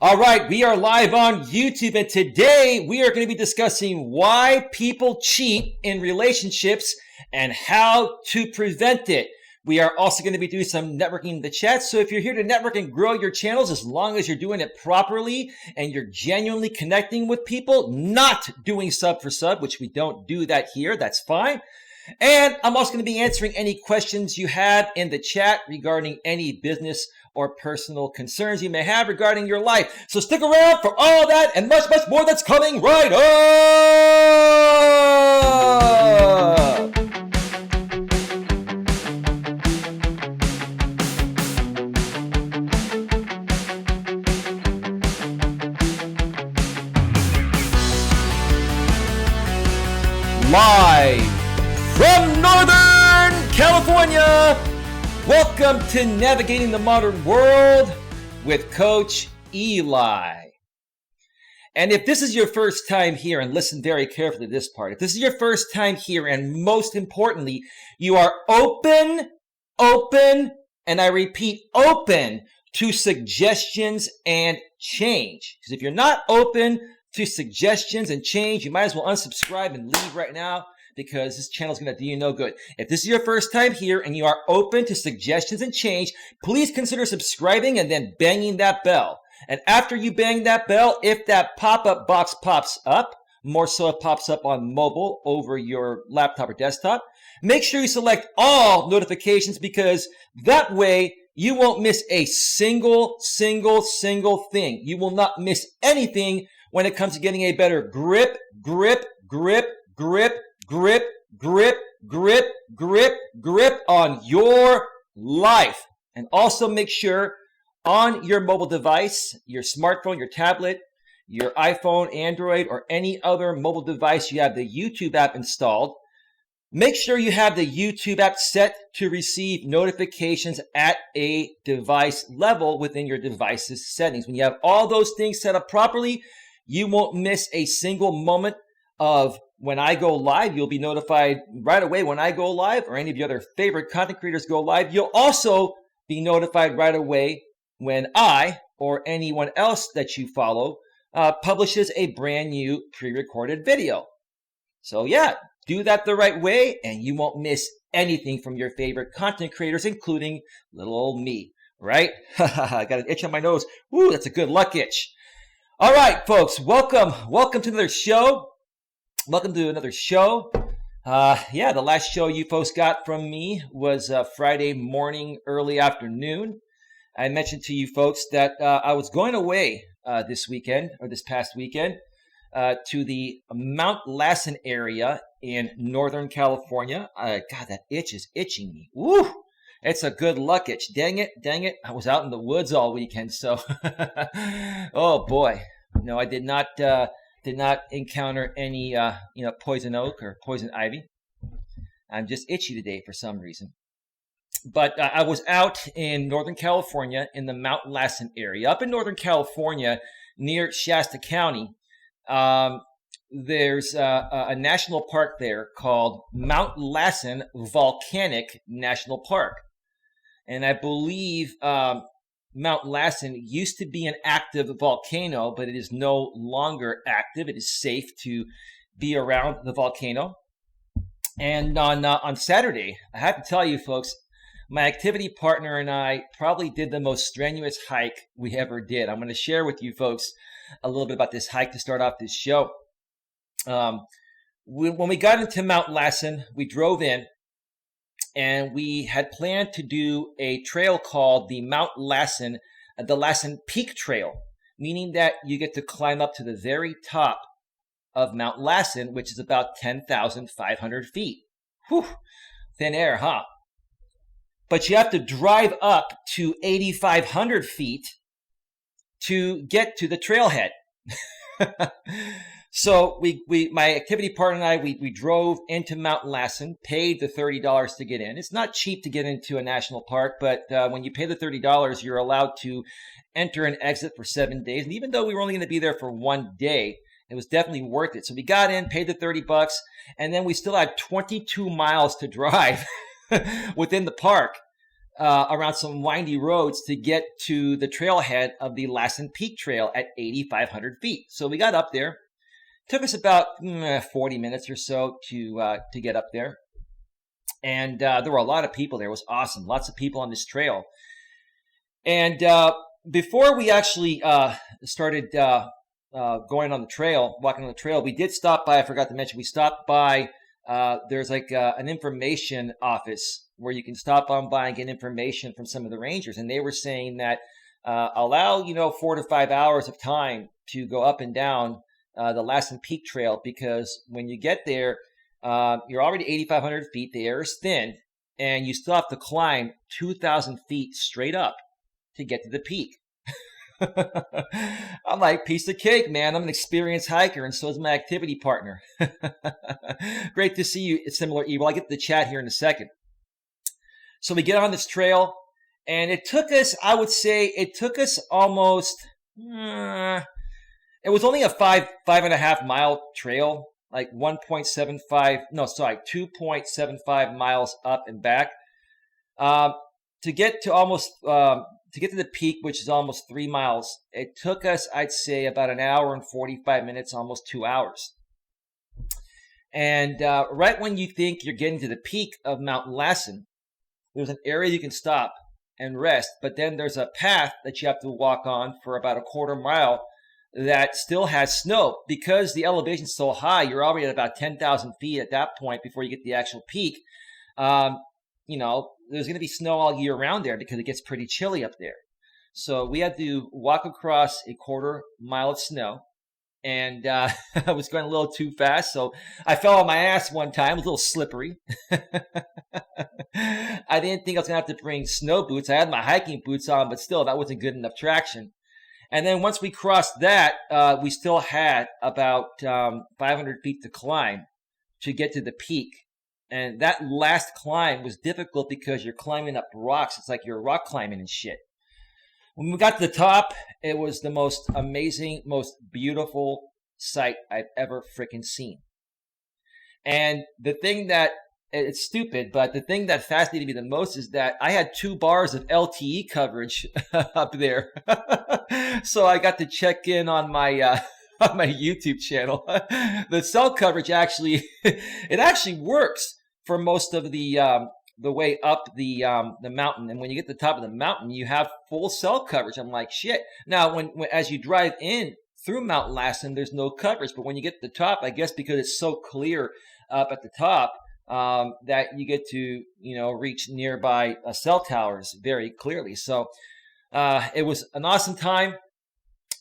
All right, we are live on YouTube, and today we are going to be discussing why people cheat in relationships and how to prevent it. We are also going to be doing some networking in the chat. So if you're here to network and grow your channels, as long as you're doing it properly and you're genuinely connecting with people, not doing sub for sub, which we don't do that here, that's fine. And I'm also going to be answering any questions you have in the chat regarding any business or personal concerns you may have regarding your life. So stick around for all that and much, much more that's coming right up. Live from Northern California. Welcome to Navigating the Modern World with Coach Eli. And if this is your first time here, and listen very carefully to this part, if this is your first time here, and most importantly, you are open, and I repeat, open to suggestions and change. Because if you're not open to suggestions and change, you might as well unsubscribe and leave right now, because this channel is going to do you no good. If this is your first time here and you are open to suggestions and change, please consider subscribing and then banging that bell. And after you bang that bell, if that pop-up box pops up, more so it pops up on mobile over your laptop or desktop, make sure you select all notifications, because that way you won't miss a single thing. You will not miss anything when it comes to getting a better grip on your life. And also make sure on your mobile device, your smartphone, your tablet, your iPhone, Android, or any other mobile device, you have the YouTube app installed. Make sure you have the YouTube app set to receive notifications at a device level within your device's settings. When you have all those things set up properly, you won't miss a single moment of when I go live. You'll be notified right away when I go live, or any of your other favorite content creators go live. You'll also be notified right away when I or anyone else that you follow publishes a brand new pre-recorded video. So yeah, do that the right way and you won't miss anything from your favorite content creators, including little old me, right? I got an itch on my nose. Woo, that's a good luck itch. All right, folks, welcome to another show. Welcome to another show. The last show you folks got from me was Friday morning, early afternoon. I mentioned to you folks that I was going away this past weekend, to the Mount Lassen area in Northern California. God, that itch is itching me. Woo! It's a good luck itch. Dang it. I was out in the woods all weekend, so oh boy. No, I did not encounter any poison oak or poison ivy. I'm just itchy today for some reason. But I was out in Northern California in the Mount Lassen area. Up in Northern California near Shasta County, there's a national park there called Mount Lassen Volcanic National Park. And I believe Mount Lassen used to be an active volcano, but it is no longer active. It is safe to be around the volcano. And on Saturday, I have to tell you folks, my activity partner and I probably did the most strenuous hike we ever did. I'm going to share with you folks a little bit about this hike to start off this show. When we got into Mount Lassen, we drove in, and we had planned to do a trail called the Lassen Peak Trail, meaning that you get to climb up to the very top of Mount Lassen, which is about 10,500 feet. Whew, thin air, huh? But you have to drive up to 8,500 feet to get to the trailhead. So my activity partner and I, we drove into Mount Lassen, paid the $30 to get in. It's not cheap to get into a national park, but when you pay the $30, you're allowed to enter and exit for 7 days. And even though we were only going to be there for 1 day, it was definitely worth it. So we got in, paid the $30, and then we still had 22 miles to drive within the park. around some windy roads to get to the trailhead of the Lassen Peak Trail at 8,500 feet. So we got up there. Took us about 40 minutes or so to get up there. And there were a lot of people there. It was awesome. Lots of people on this trail. And before we actually started going on the trail, walking on the trail, we did stop by, I forgot to mention, we stopped by, there's like an information office where you can stop on by and get information from some of the rangers. And they were saying that allow, 4 to 5 hours of time to go up and down the Lassen Peak Trail, because when you get there, you're already 8,500 feet, the air is thin, and you still have to climb 2,000 feet straight up to get to the peak. I'm like, piece of cake, man. I'm an experienced hiker, and so is my activity partner. Great to see you, Similar Evil. I'll get to the chat here in a second. So we get on this trail, and it took us, I would say, almost, it was only a 5.5 mile trail, like 2.75 miles up and back. To get to the peak, which is almost 3 miles, it took us, I'd say, about an hour and 45 minutes, almost 2 hours. And right when you think you're getting to the peak of Mount Lassen, there's an area you can stop and rest, but then there's a path that you have to walk on for about a quarter mile that still has snow. Because the elevation's so high, you're already at about 10,000 feet at that point before you get to the actual peak. There's going to be snow all year round there because it gets pretty chilly up there. So we had to walk across a quarter mile of snow, and I was going a little too fast, so I fell on my ass one time. It was a little slippery. I didn't think I was going to have to bring snow boots. I had my hiking boots on, but still, that wasn't good enough traction. And then once we crossed that, we still had about 500 feet to climb to get to the peak. And that last climb was difficult because you're climbing up rocks. It's like you're rock climbing and shit. When we got to the top, it was the most amazing, most beautiful sight I've ever freaking seen. And the thing that, it's stupid, but the thing that fascinated me the most is that I had 2 bars of LTE coverage up there. So I got to check in on my on my YouTube channel. The cell coverage actually, it actually works for most of the way up the mountain. And when you get to the top of the mountain, you have full cell coverage. I'm like, shit. Now, when as you drive in through Mount Lassen, there's no coverage. But when you get to the top, I guess because it's so clear up at the top, that you get to, reach nearby cell towers very clearly. So it was an awesome time.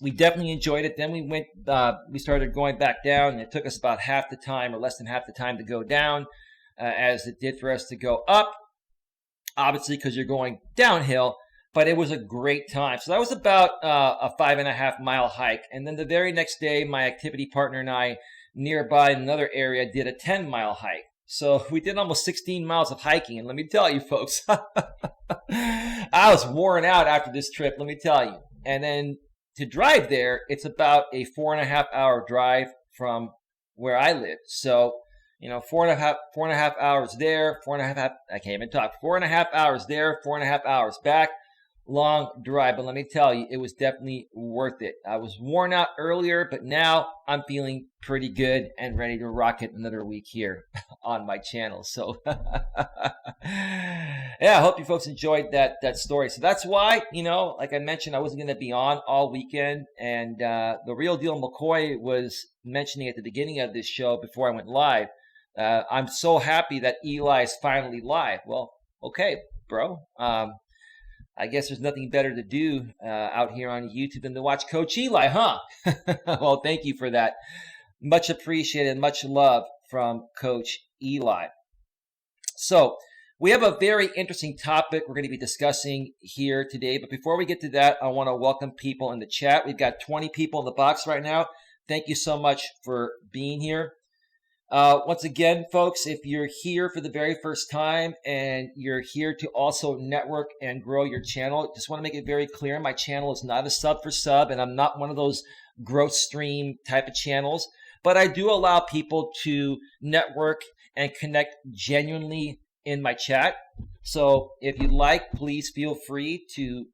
We definitely enjoyed it. Then we started going back down, and it took us about half the time or less than half the time to go down as it did for us to go up, obviously because you're going downhill, but it was a great time. So that was about a 5.5 mile hike. And then the very next day, my activity partner and I nearby in another area did a 10-mile hike. So we did almost 16 miles of hiking. And let me tell you, folks, I was worn out after this trip, let me tell you. And then to drive there, it's about a 4.5 hour drive from where I live. So, 4.5 hours there, 4.5, I can't even talk, 4.5 hours there, 4.5 hours back. Long drive, but let me tell you, it was definitely worth it. I was worn out earlier, but now I'm feeling pretty good and ready to rock it another week here on my channel. So, yeah, I hope you folks enjoyed that story. So that's why, like I mentioned, I wasn't going to be on all weekend. And the Real Deal McCoy was mentioning at the beginning of this show before I went live, I'm so happy that Eli is finally live. Well, okay, bro. I guess there's nothing better to do out here on YouTube than to watch Coach Eli, huh? Well, thank you for that. Much appreciated, much love from Coach Eli. So we have a very interesting topic we're going to be discussing here today. But before we get to that, I want to welcome people in the chat. We've got 20 people in the box right now. Thank you so much for being here. Once again, folks, if you're here for the very first time and you're here to also network and grow your channel, just want to make it very clear, my channel is not a sub for sub, and I'm not one of those growth stream type of channels, but I do allow people to network and connect genuinely in my chat. So if you'd like, please feel free to,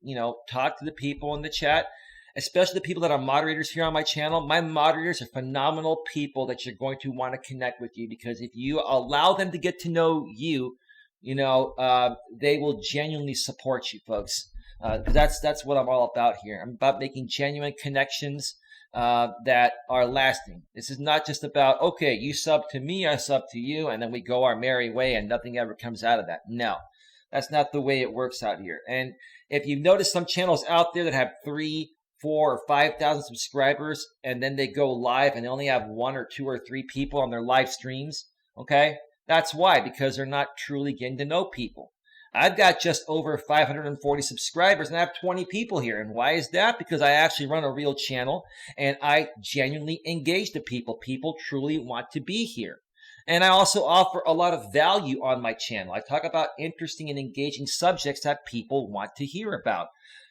talk to the people in the chat, especially the people that are moderators here on my channel. My moderators are phenomenal people that you're going to want to connect with you, because if you allow them to get to know you, they will genuinely support you, folks. That's what I'm all about here. I'm about making genuine connections that are lasting. This is not just about, okay, you sub to me, I sub to you, and then we go our merry way and nothing ever comes out of that. No, that's not the way it works out here. And if you've noticed some channels out there that have 3, 4, or 5,000 subscribers, and then they go live and they only have 1 or 2 or 3 people on their live streams, okay? That's why, because they're not truly getting to know people. I've got just over 540 subscribers and I have 20 people here. And why is that? Because I actually run a real channel and I genuinely engage the people. People truly want to be here. And I also offer a lot of value on my channel. I talk about interesting and engaging subjects that people want to hear about.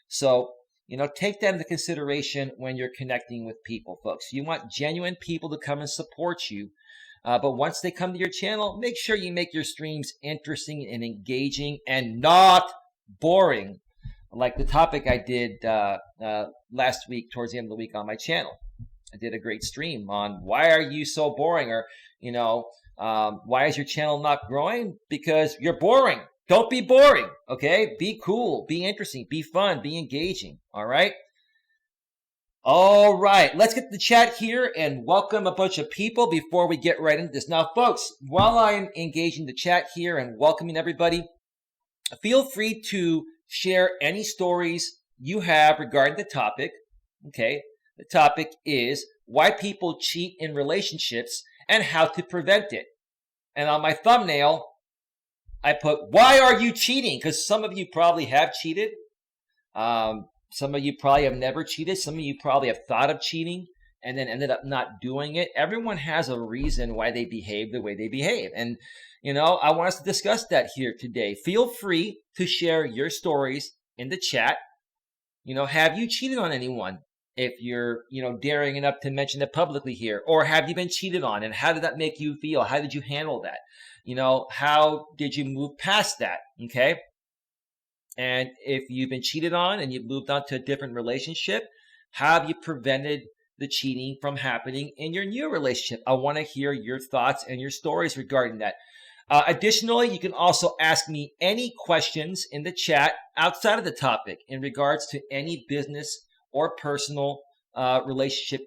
So, take that into consideration when you're connecting with people, folks. You want genuine people to come and support you. But once they come to your channel, make sure you make your streams interesting and engaging and not boring, like the topic I did last week towards the end of the week on my channel. I did a great stream on why are you so boring, or, why is your channel not growing? Because you're boring. Don't be boring, okay? Be cool, be interesting, be fun, be engaging, all right? All right, let's get to the chat here and welcome a bunch of people before we get right into this. Now, folks, while I'm engaging the chat here and welcoming everybody, feel free to share any stories you have regarding the topic, okay? The topic is why people cheat in relationships and how to prevent it. And on my thumbnail, I put, why are you cheating? Because some of you probably have cheated. Some of you probably have never cheated. Some of you probably have thought of cheating and then ended up not doing it. Everyone has a reason why they behave the way they behave. And, I want us to discuss that here today. Feel free to share your stories in the chat. Have you cheated on anyone? If you're, daring enough to mention it publicly here, or have you been cheated on? And how did that make you feel? How did you handle that? How did you move past that? Okay. And if you've been cheated on and you've moved on to a different relationship, how have you prevented the cheating from happening in your new relationship? I want to hear your thoughts and your stories regarding that. Additionally, you can also ask me any questions in the chat outside of the topic in regards to any business or personal relationship,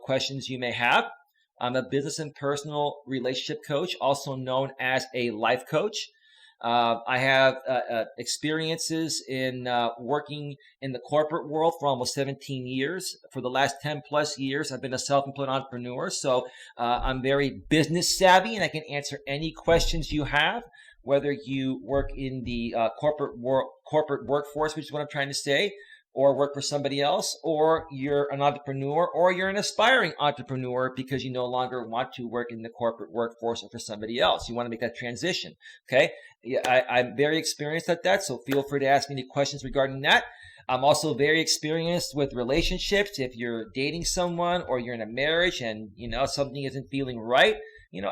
questions you may have. I'm a business and personal relationship coach, also known as a life coach. I have experiences in working in the corporate world for almost 17 years. For the last 10 plus years, I've been a self-employed entrepreneur. So I'm very business savvy and I can answer any questions you have, whether you work in the corporate workforce, which is what I'm trying to say, or work for somebody else, or you're an entrepreneur, or you're an aspiring entrepreneur because you no longer want to work in the corporate workforce or for somebody else. You want to make that transition, okay? Yeah, I'm very experienced at that, so feel free to ask me any questions regarding that. I'm also very experienced with relationships. If you're dating someone or you're in a marriage and, something isn't feeling right,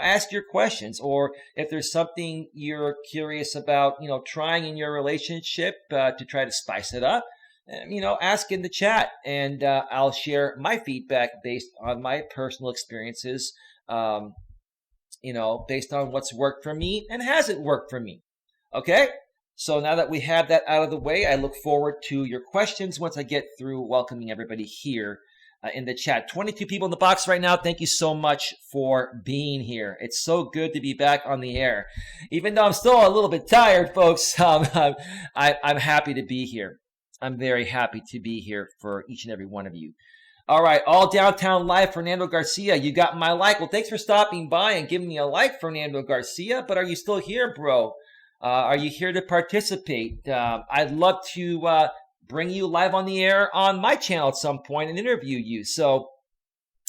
ask your questions. Or if there's something you're curious about, trying in your relationship to try to spice it up, ask in the chat and I'll share my feedback based on my personal experiences, based on what's worked for me and hasn't worked for me. Okay? So now that we have that out of the way, I look forward to your questions once I get through welcoming everybody here in the chat. 22 people in the box right now. Thank you so much for being here. It's so good to be back on the air. Even though I'm still a little bit tired, folks, I'm happy to be here. I'm very happy to be here for each and every one of you. All right, all downtown live, Fernando Garcia. You got my like. Well, thanks for stopping by and giving me a like, Fernando Garcia. But are you still here, bro? Are you here to participate? I'd love to bring you live on the air on my channel at some point and interview you. So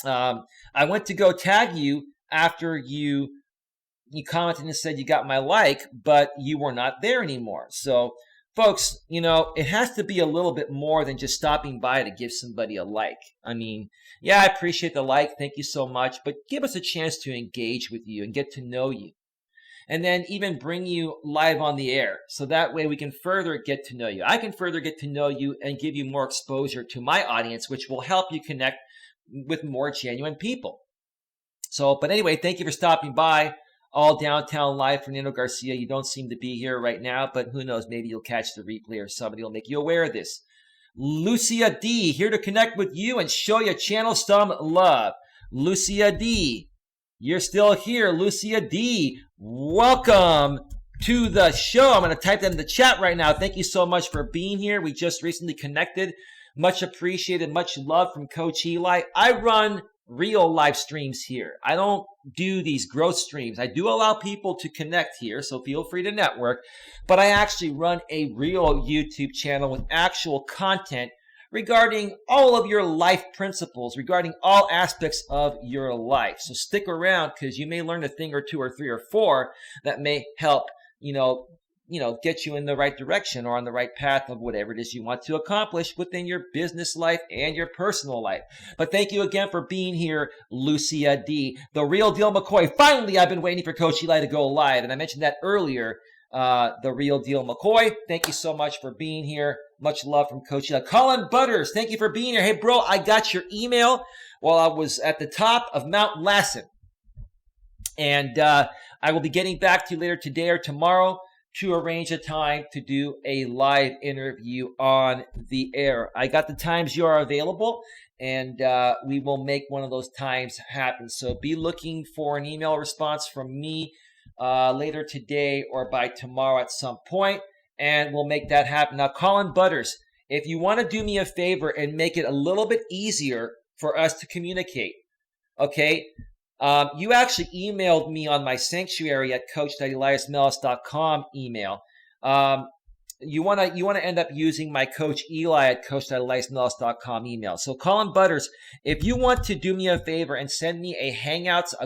I went to go tag you after you commented and said you got my like, but you were not there anymore. So folks, it has to be a little bit more than just stopping by to give somebody a like. I mean, yeah, I appreciate the like. Thank you so much. But give us a chance to engage with you and get to know you. and then even bring you live on the air. So that way we can further get to know you. I can further get to know you and give you more exposure to my audience, which will help you connect with more genuine people. So, but anyway, thank you for stopping by. All Downtown Live, Fernando Garcia. You don't seem to be here right now, but who knows? Maybe you'll catch the replay or somebody will make you aware of this. Lucia D, here to connect with you and show your channel some love. Lucia D, you're still here. Lucia D, welcome to the show. I'm going to type that in the chat right now. Thank you so much for being here. We just recently connected. Much appreciated. Much love from Coach Eli. I run real live streams here. I don't do these growth streams. I do allow people to connect here, so feel free to network, but I actually run a real YouTube channel with actual content regarding all of your life principles, regarding all aspects of your life. So stick around because you may learn a thing or two or three or four that may help, get you in the right direction or on the right path of whatever it is you want to accomplish within your business life and your personal life. But thank you again for being here, Lucia D. The Real Deal McCoy. Finally, I've been waiting for Coach Eli to go live, and I mentioned that earlier. The Real Deal McCoy, thank you so much for being here. Much love from Coach Eli. Colin Butters, thank you for being here. Hey, bro, I got your email while I was at the top of Mount Lassen. And I will be getting back to you later today or tomorrow to arrange a time to do a live interview on the air. I got the times you are available, and we will make one of those times happen. So be looking for an email response from me later today or by tomorrow at some point, and we'll make that happen. Now, Colin Butters, if you want to do me a favor and make it a little bit easier for us to communicate, okay? You actually emailed me on my sanctuary at coach.eliasmelas.com email. You want to end up using my Coach Eli at coach.eliasmelas.com email. So Colin Butters, if you want to do me a favor and send me a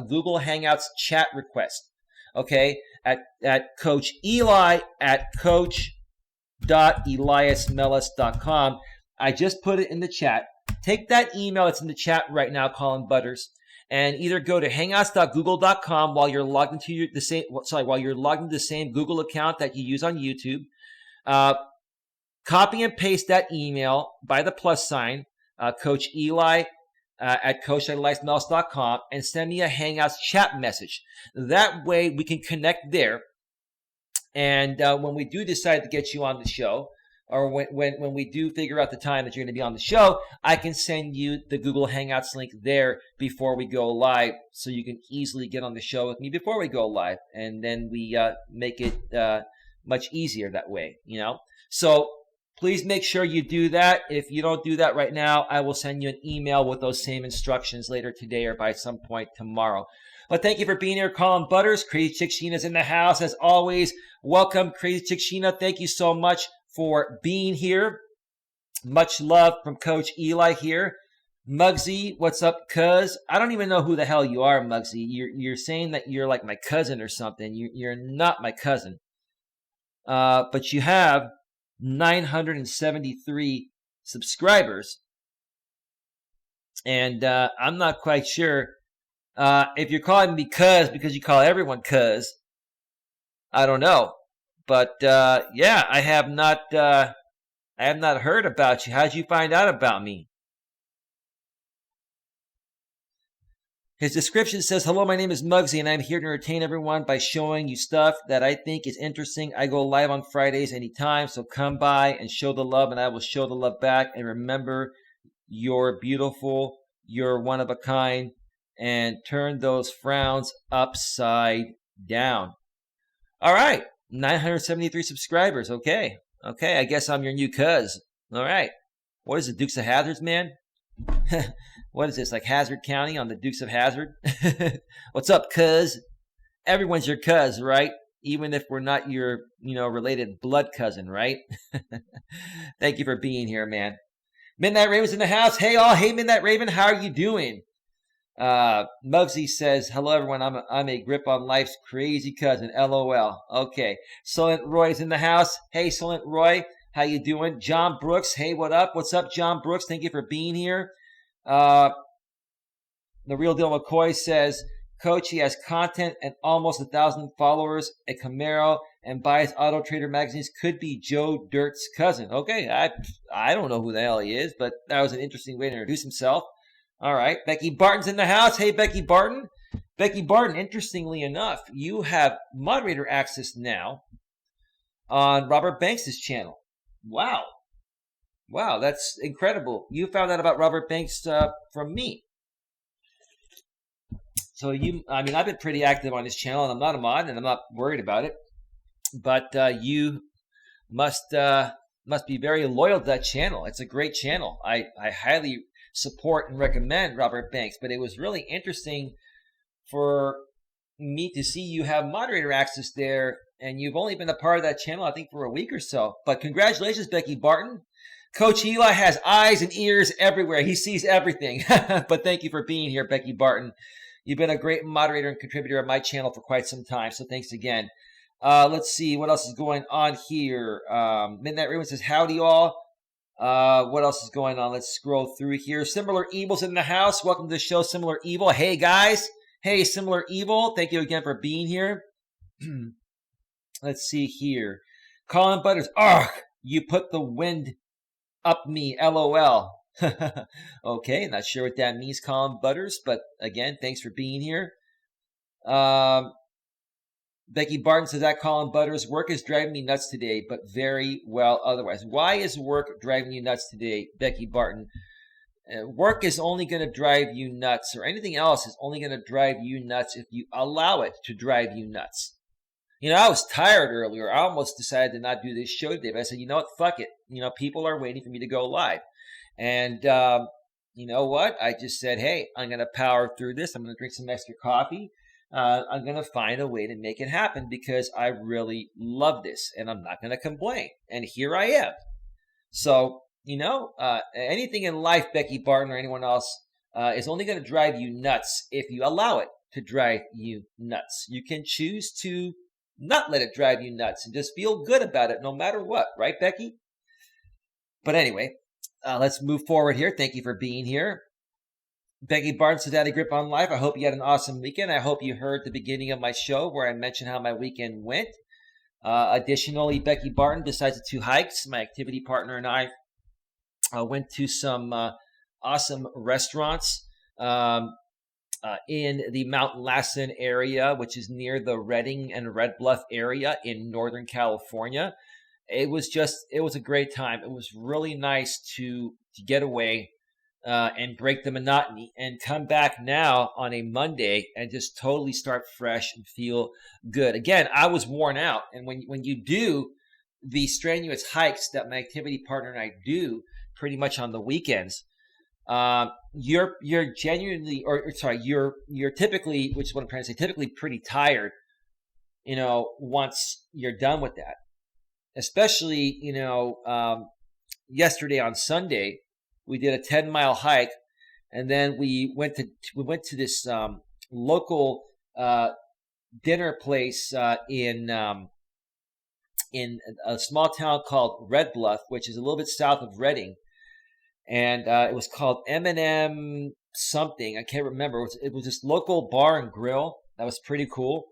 Google Hangouts chat request, okay, at Coach Eli at coach.eliasmelas.com. I just put it in the chat. Take that email that's in the chat right now, Colin Butters, and either go to hangouts.google.com while you're logged into the same Google account that you use on YouTube. Copy and paste that email by the plus sign, Coach Eli at coach.eliasmelas.com, and send me a Hangouts chat message. That way we can connect there. And when we do decide to get you on the show, or when we do figure out the time that you're going to be on the show, I can send you the Google Hangouts link there before we go live, so you can easily get on the show with me before we go live, and then we make it much easier that way, So please make sure you do that. If you don't do that right now, I will send you an email with those same instructions later today or by some point tomorrow. But thank you for being here, Colin Butters. Crazy Chick Sheena's in the house as always. Welcome, Crazy Chick Sheena. Thank you so much for being here. Much love from Coach Eli here. Muggsy, what's up, cuz? I don't even know who the hell you are, Muggsy. You're saying that you're like my cousin or something. You're not my cousin. But you have 973 subscribers. And I'm not quite sure if you're calling me cuz because you call everyone cuz. I don't know. But yeah, I have not heard about you. How'd you find out about me? His description says, "Hello, my name is Muggsy, and I'm here to entertain everyone by showing you stuff that I think is interesting. I go live on Fridays anytime, so come by and show the love, and I will show the love back. And remember, you're beautiful, you're one of a kind, and turn those frowns upside down." All right. 973 subscribers. Okay. I guess I'm your new cuz. All right. What is it, Dukes of Hazzards, man? What is this, like Hazard County on the Dukes of Hazzard? What's up, cuz? Everyone's your cuz, right? Even if we're not your, related blood cousin, right? Thank you for being here, man. Midnight Raven's in the house. Hey, all. Hey, Midnight Raven. How are you doing? Muggsy says, "Hello, everyone. I'm a grip on life's crazy cousin. LOL." Okay. Solent Roy's in the house. Hey, Solent Roy. How you doing? John Brooks. Hey, what up? What's up, John Brooks? Thank you for being here. The Real Deal McCoy says, Coach, he has content and almost 1,000 followers, a Camaro, and buys Auto Trader magazines. Could be Joe Dirt's cousin. Okay, I don't know who the hell he is, but that was an interesting way to introduce himself. All right, Becky Barton's in the house. Hey, Becky Barton. Becky Barton, interestingly enough, you have moderator access now on Robert Banks' channel. Wow. Wow, that's incredible. You found out about Robert Banks from me. So I've been pretty active on his channel, and I'm not a mod, and I'm not worried about it. But you must be very loyal to that channel. It's a great channel. I highly support and recommend Robert Banks. But it was really interesting for me to see you have moderator access there, and you've only been a part of that channel, I think, for a week or so. But congratulations, Becky Barton. Coach Eli has eyes and ears everywhere. He sees everything. But thank you for being here, Becky Barton. You've been a great moderator and contributor on my channel for quite some time, so thanks again. Let's see what else is going on here. Midnight Raven says, howdy all. What else is going on? Let's scroll through here. Similar Evil's in the house. Welcome to the show, Similar Evil. Hey, guys. Hey, Similar Evil. Thank you again for being here. Let's see here. Colin Butters. Ugh, you put the wind up me, LOL. Okay, not sure what that means, Colin Butters, but again, thanks for being here. Becky Barton says that Colin Butters, work is driving me nuts today, but very well otherwise. Why is work driving you nuts today, Becky Barton? Work is only going to drive you nuts, or anything else is only going to drive you nuts if you allow it to drive you nuts. I was tired earlier. I almost decided to not do this show today, but I said, you know what, fuck it. People are waiting for me to go live. And you know what? I just said, hey, I'm going to power through this. I'm going to drink some extra coffee. I'm going to find a way to make it happen because I really love this and I'm not going to complain. And here I am. So, anything in life, Becky Barton or anyone else, is only going to drive you nuts if you allow it to drive you nuts. You can choose to not let it drive you nuts and just feel good about it no matter what. Right, Becky? But anyway. Let's move forward here. Thank you for being here. Becky Barton says, Daddy Grip on Life. I hope you had an awesome weekend. I hope you heard the beginning of my show where I mentioned how my weekend went. Additionally, Becky Barton, besides the 2 hikes, my activity partner and I went to some awesome restaurants in the Mount Lassen area, which is near the Redding and Red Bluff area in Northern California. It was a great time. It was really nice to get away and break the monotony and come back now on a Monday and just totally start fresh and feel good. Again, I was worn out. And when you do the strenuous hikes that my activity partner and I do pretty much on the weekends, you're genuinely, you're typically, which is what I'm trying to say, typically pretty tired, once you're done with that. Especially, yesterday on Sunday, we did a 10-mile hike, and then we went to this local dinner place in a small town called Red Bluff, which is a little bit south of Redding, and it was called M&M something. I can't remember. It was this local bar and grill that was pretty cool.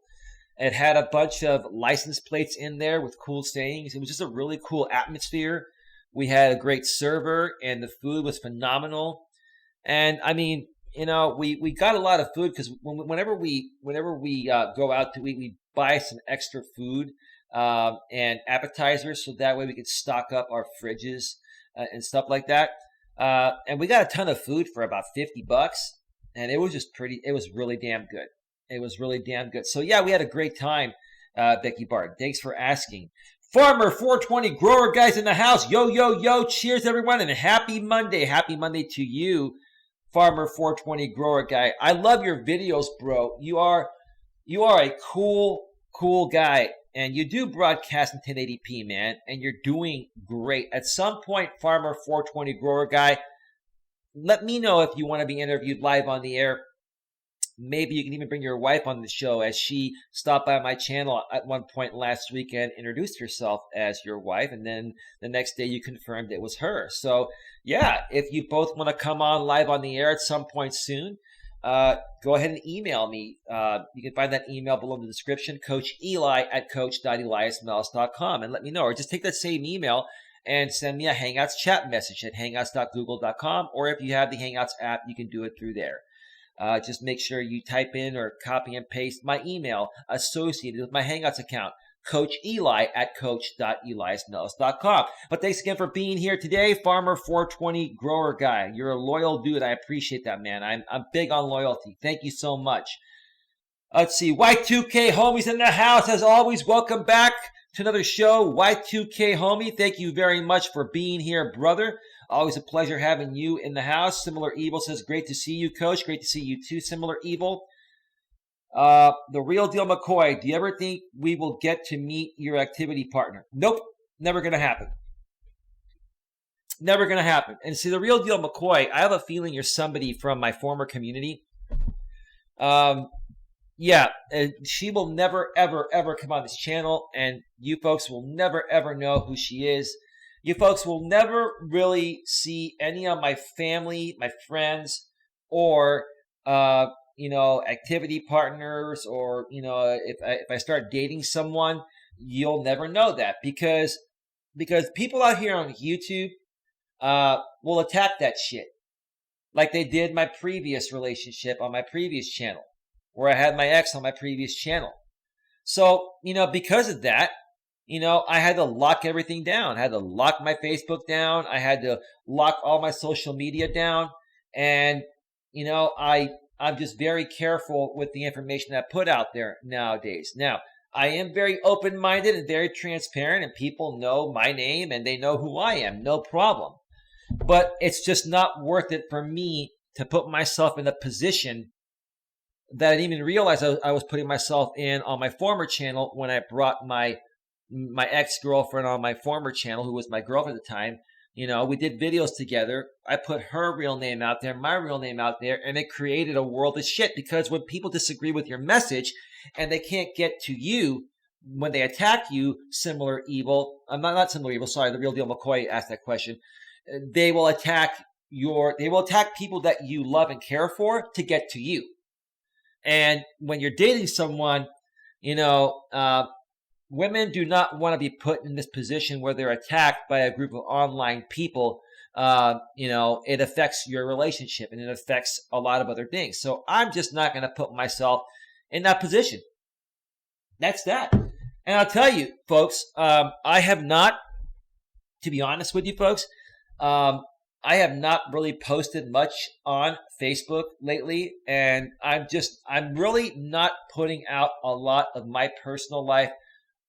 It had a bunch of license plates in there with cool sayings. It was just a really cool atmosphere. We had a great server, and the food was phenomenal. And I mean, we got a lot of food because whenever we go out to eat, we buy some extra food and appetizers, so that way we could stock up our fridges and stuff like that. And we got a ton of food for about $50, and it was really damn good. It was really damn good. So yeah, we had a great time, Becky Barton. Thanks for asking. Farmer 420 grower guys in the house. Yo, yo, yo. Cheers, everyone, and happy Monday. Happy Monday to you, Farmer 420 grower guy. I love your videos, bro. You are a cool guy, and you do broadcast in 1080p, man, and you're doing great. At some point, Farmer 420 grower guy, let me know if you want to be interviewed live on the air. Maybe you can even bring your wife on the show, as she stopped by my channel at one point last week and introduced herself as your wife. And then the next day you confirmed it was her. So yeah, if you both want to come on live on the air at some point soon, go ahead and email me. You can find that email below in the description, Coach Eli at coach.eliasmelas.com, and let me know. Or just take that same email and send me a Hangouts chat message at hangouts.google.com. Or if you have the Hangouts app, you can do it through there. Just make sure you type in or copy and paste my email associated with my Hangouts account, Coach Eli at coach.eliasmelas.com. But thanks again for being here today, Farmer 420 Grower Guy. You're a loyal dude. I appreciate that, man. I'm big on loyalty. Thank you so much. Let's see. Y2K homies in the house. As always, welcome back to another show. Y2K homie, thank you very much for being here, brother. Always a pleasure having you in the house. Similar Evil says, great to see you, Coach. Great to see you too, Similar Evil. The Real Deal McCoy, do you ever think we will get to meet your activity partner? Nope, never going to happen. Never going to happen. And see, The Real Deal McCoy, I have a feeling you're somebody from my former community. Yeah, she will never, ever, ever come on this channel, and you folks will never, ever know who she is. You folks will never really see any of my family, my friends, or activity partners, or if I start dating someone, you'll never know that because people out here on YouTube will attack that shit like they did my previous relationship on my previous channel, where I had my ex on my previous channel. So, because of that, I had to lock everything down. I had to lock my Facebook down. I had to lock all my social media down. And, I'm just very careful with the information I put out there nowadays. Now, I am very open-minded and very transparent, and people know my name and they know who I am. No problem. But it's just not worth it for me to put myself in a position that I didn't even realize I was putting myself in on my former channel when I brought my ex-girlfriend on my former channel, who was my girlfriend at the time. We did videos together. I put her real name out there, my real name out there, and it created a world of shit because when people disagree with your message and they can't get to you, when they attack you, Similar Evil, not Similar Evil, sorry, The Real Deal McCoy asked that question. They will attack people that you love and care for to get to you. And when you're dating someone, women do not want to be put in this position where they're attacked by a group of online people. It affects your relationship and it affects a lot of other things. So I'm just not going to put myself in that position. That's that. And I'll tell you, folks, I have not, to be honest with you folks, I have not really posted much on Facebook lately, and I'm really not putting out a lot of my personal life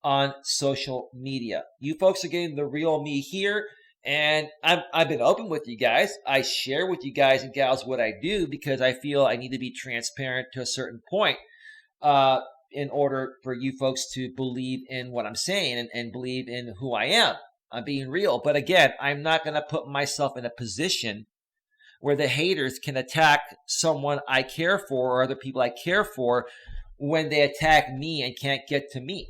on social media. You folks are getting the real me here, and I've been open with you guys. I share with you guys and gals what I do because I feel I need to be transparent to a certain point in order for you folks to believe in what I'm saying and believe in who I am. I'm being real. But again, I'm not going to put myself in a position where the haters can attack someone I care for or other people I care for when they attack me and can't get to me.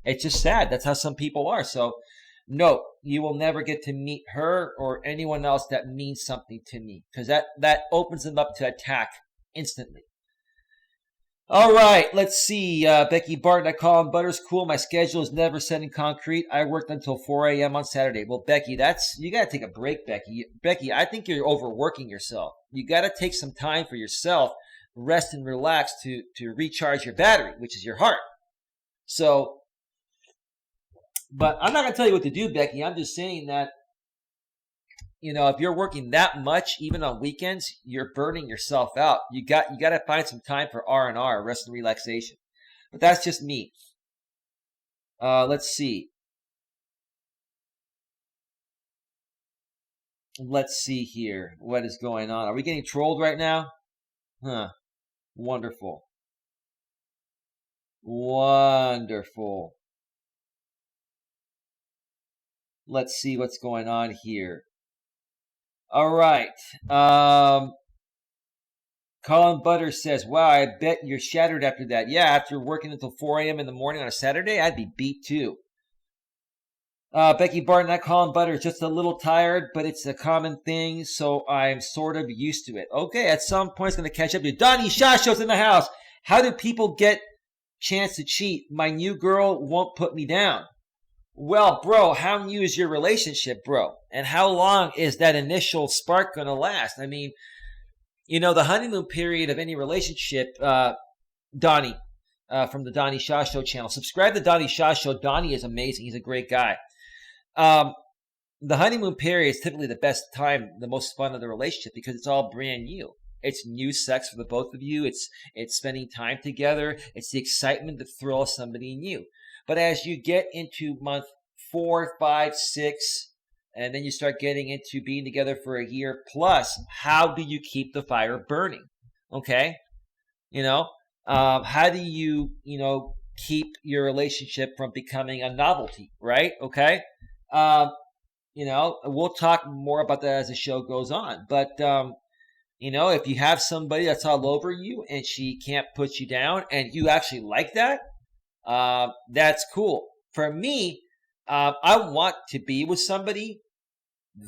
It's just sad. That's how some people are. So, no, you will never get to meet her or anyone else that means something to me because that opens them up to attack instantly. All right, let's see. Becky Barton, I call him Butter's cool. My schedule is never set in concrete. I worked until 4 a.m. on Saturday. Well, Becky, you got to take a break, Becky. Becky, I think you're overworking yourself. You got to take some time for yourself, rest and relax to recharge your battery, which is your heart. So, but I'm not going to tell you what to do, Becky. I'm just saying that, if you're working that much, even on weekends, you're burning yourself out. You got to find some time for R&R, rest and relaxation. But that's just me. Let's see. Let's see here. What is going on? Are we getting trolled right now? Huh. Wonderful. Wonderful. Let's see what's going on here. All right. Colin Butter says, wow, I bet you're shattered after that. Yeah, after working until 4 a.m. in the morning on a Saturday, I'd be beat too. Becky Barton, I call him butter, just a little tired, but it's a common thing, so I'm sort of used to it. Okay, at some point it's going to catch up to you. Donnie Shashow's in the house. How do people get chance to cheat? My new girl won't put me down. Well, bro, how new is your relationship, bro? And how long is that initial spark going to last? I mean, the honeymoon period of any relationship, Donnie, from the Donnie Shaw Show channel. Subscribe to Donnie Shaw Show. Donnie is amazing. He's a great guy. The honeymoon period is typically the best time, the most fun of the relationship because it's all brand new. It's new sex for the both of you. It's spending time together. It's the excitement, the thrill of somebody new. But as you get into month 4, 5, 6, and then you start getting into being together for a year plus, how do you keep the fire burning? Okay? How do you, keep your relationship from becoming a novelty, right? Okay? We'll talk more about that as the show goes on. But, if you have somebody that's all over you and she can't put you down and you actually like that, that's cool. For me, I want to be with somebody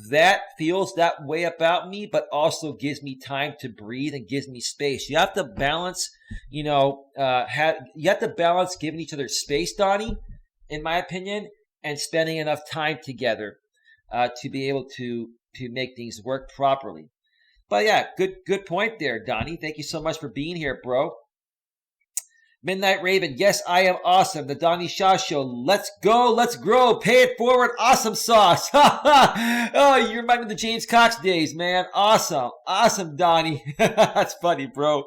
that feels that way about me, but also gives me time to breathe and gives me space. You have to balance, you have to balance giving each other space, Donnie, in my opinion, and spending enough time together to be able to make things work properly. But yeah, good point there, Donnie. Thank you so much for being here, bro. Midnight Raven, yes, I am awesome. The Donnie Shaw Show. Let's go, let's grow. Pay it forward. Awesome sauce. Oh, you remind me of the James Cox days, man. Awesome, Donnie. That's funny, bro.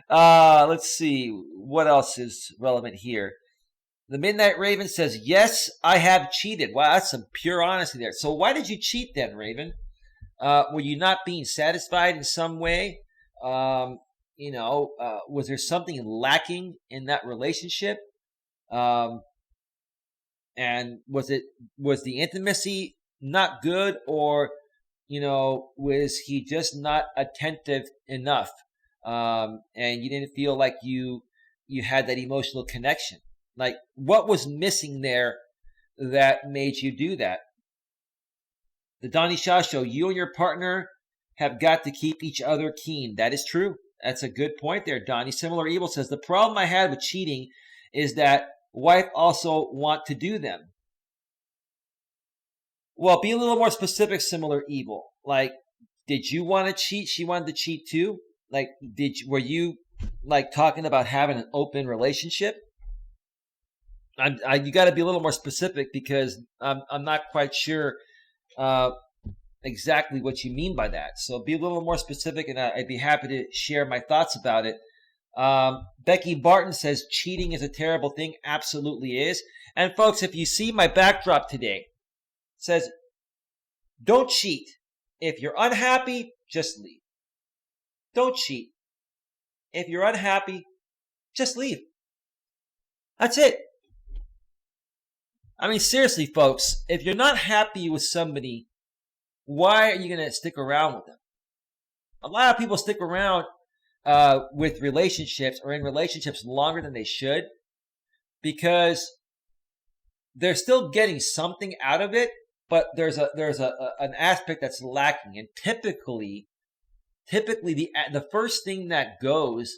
Let's see what else is relevant here. The Midnight Raven says, yes, I have cheated. Wow, that's some pure honesty there. So why did you cheat then, Raven? Were you not being satisfied in some way? Was there something lacking in that relationship? And was the intimacy not good, or, was he just not attentive enough? And you didn't feel like you had that emotional connection. Like, what was missing there that made you do that? The Donnie Shaw Show, you and your partner have got to keep each other keen. That is true. That's a good point there, Donnie. Similar Evil says, the problem I had with cheating is that wife also want to do them. Well, be a little more specific, Similar Evil. Like, did you want to cheat? She wanted to cheat too? Like, were you like talking about having an open relationship? You got to be a little more specific because I'm not quite sure exactly what you mean by that. So be a little more specific, and I'd be happy to share my thoughts about it. Becky Barton says cheating is a terrible thing. Absolutely is. And folks, if you see my backdrop today, it says, don't cheat. If you're unhappy, just leave. Don't cheat. If you're unhappy, just leave. That's it. I mean, seriously, folks, if you're not happy with somebody, why are you going to stick around with them? A lot of people stick around with relationships or in relationships longer than they should because they're still getting something out of it, but there's an aspect that's lacking. And typically the first thing that goes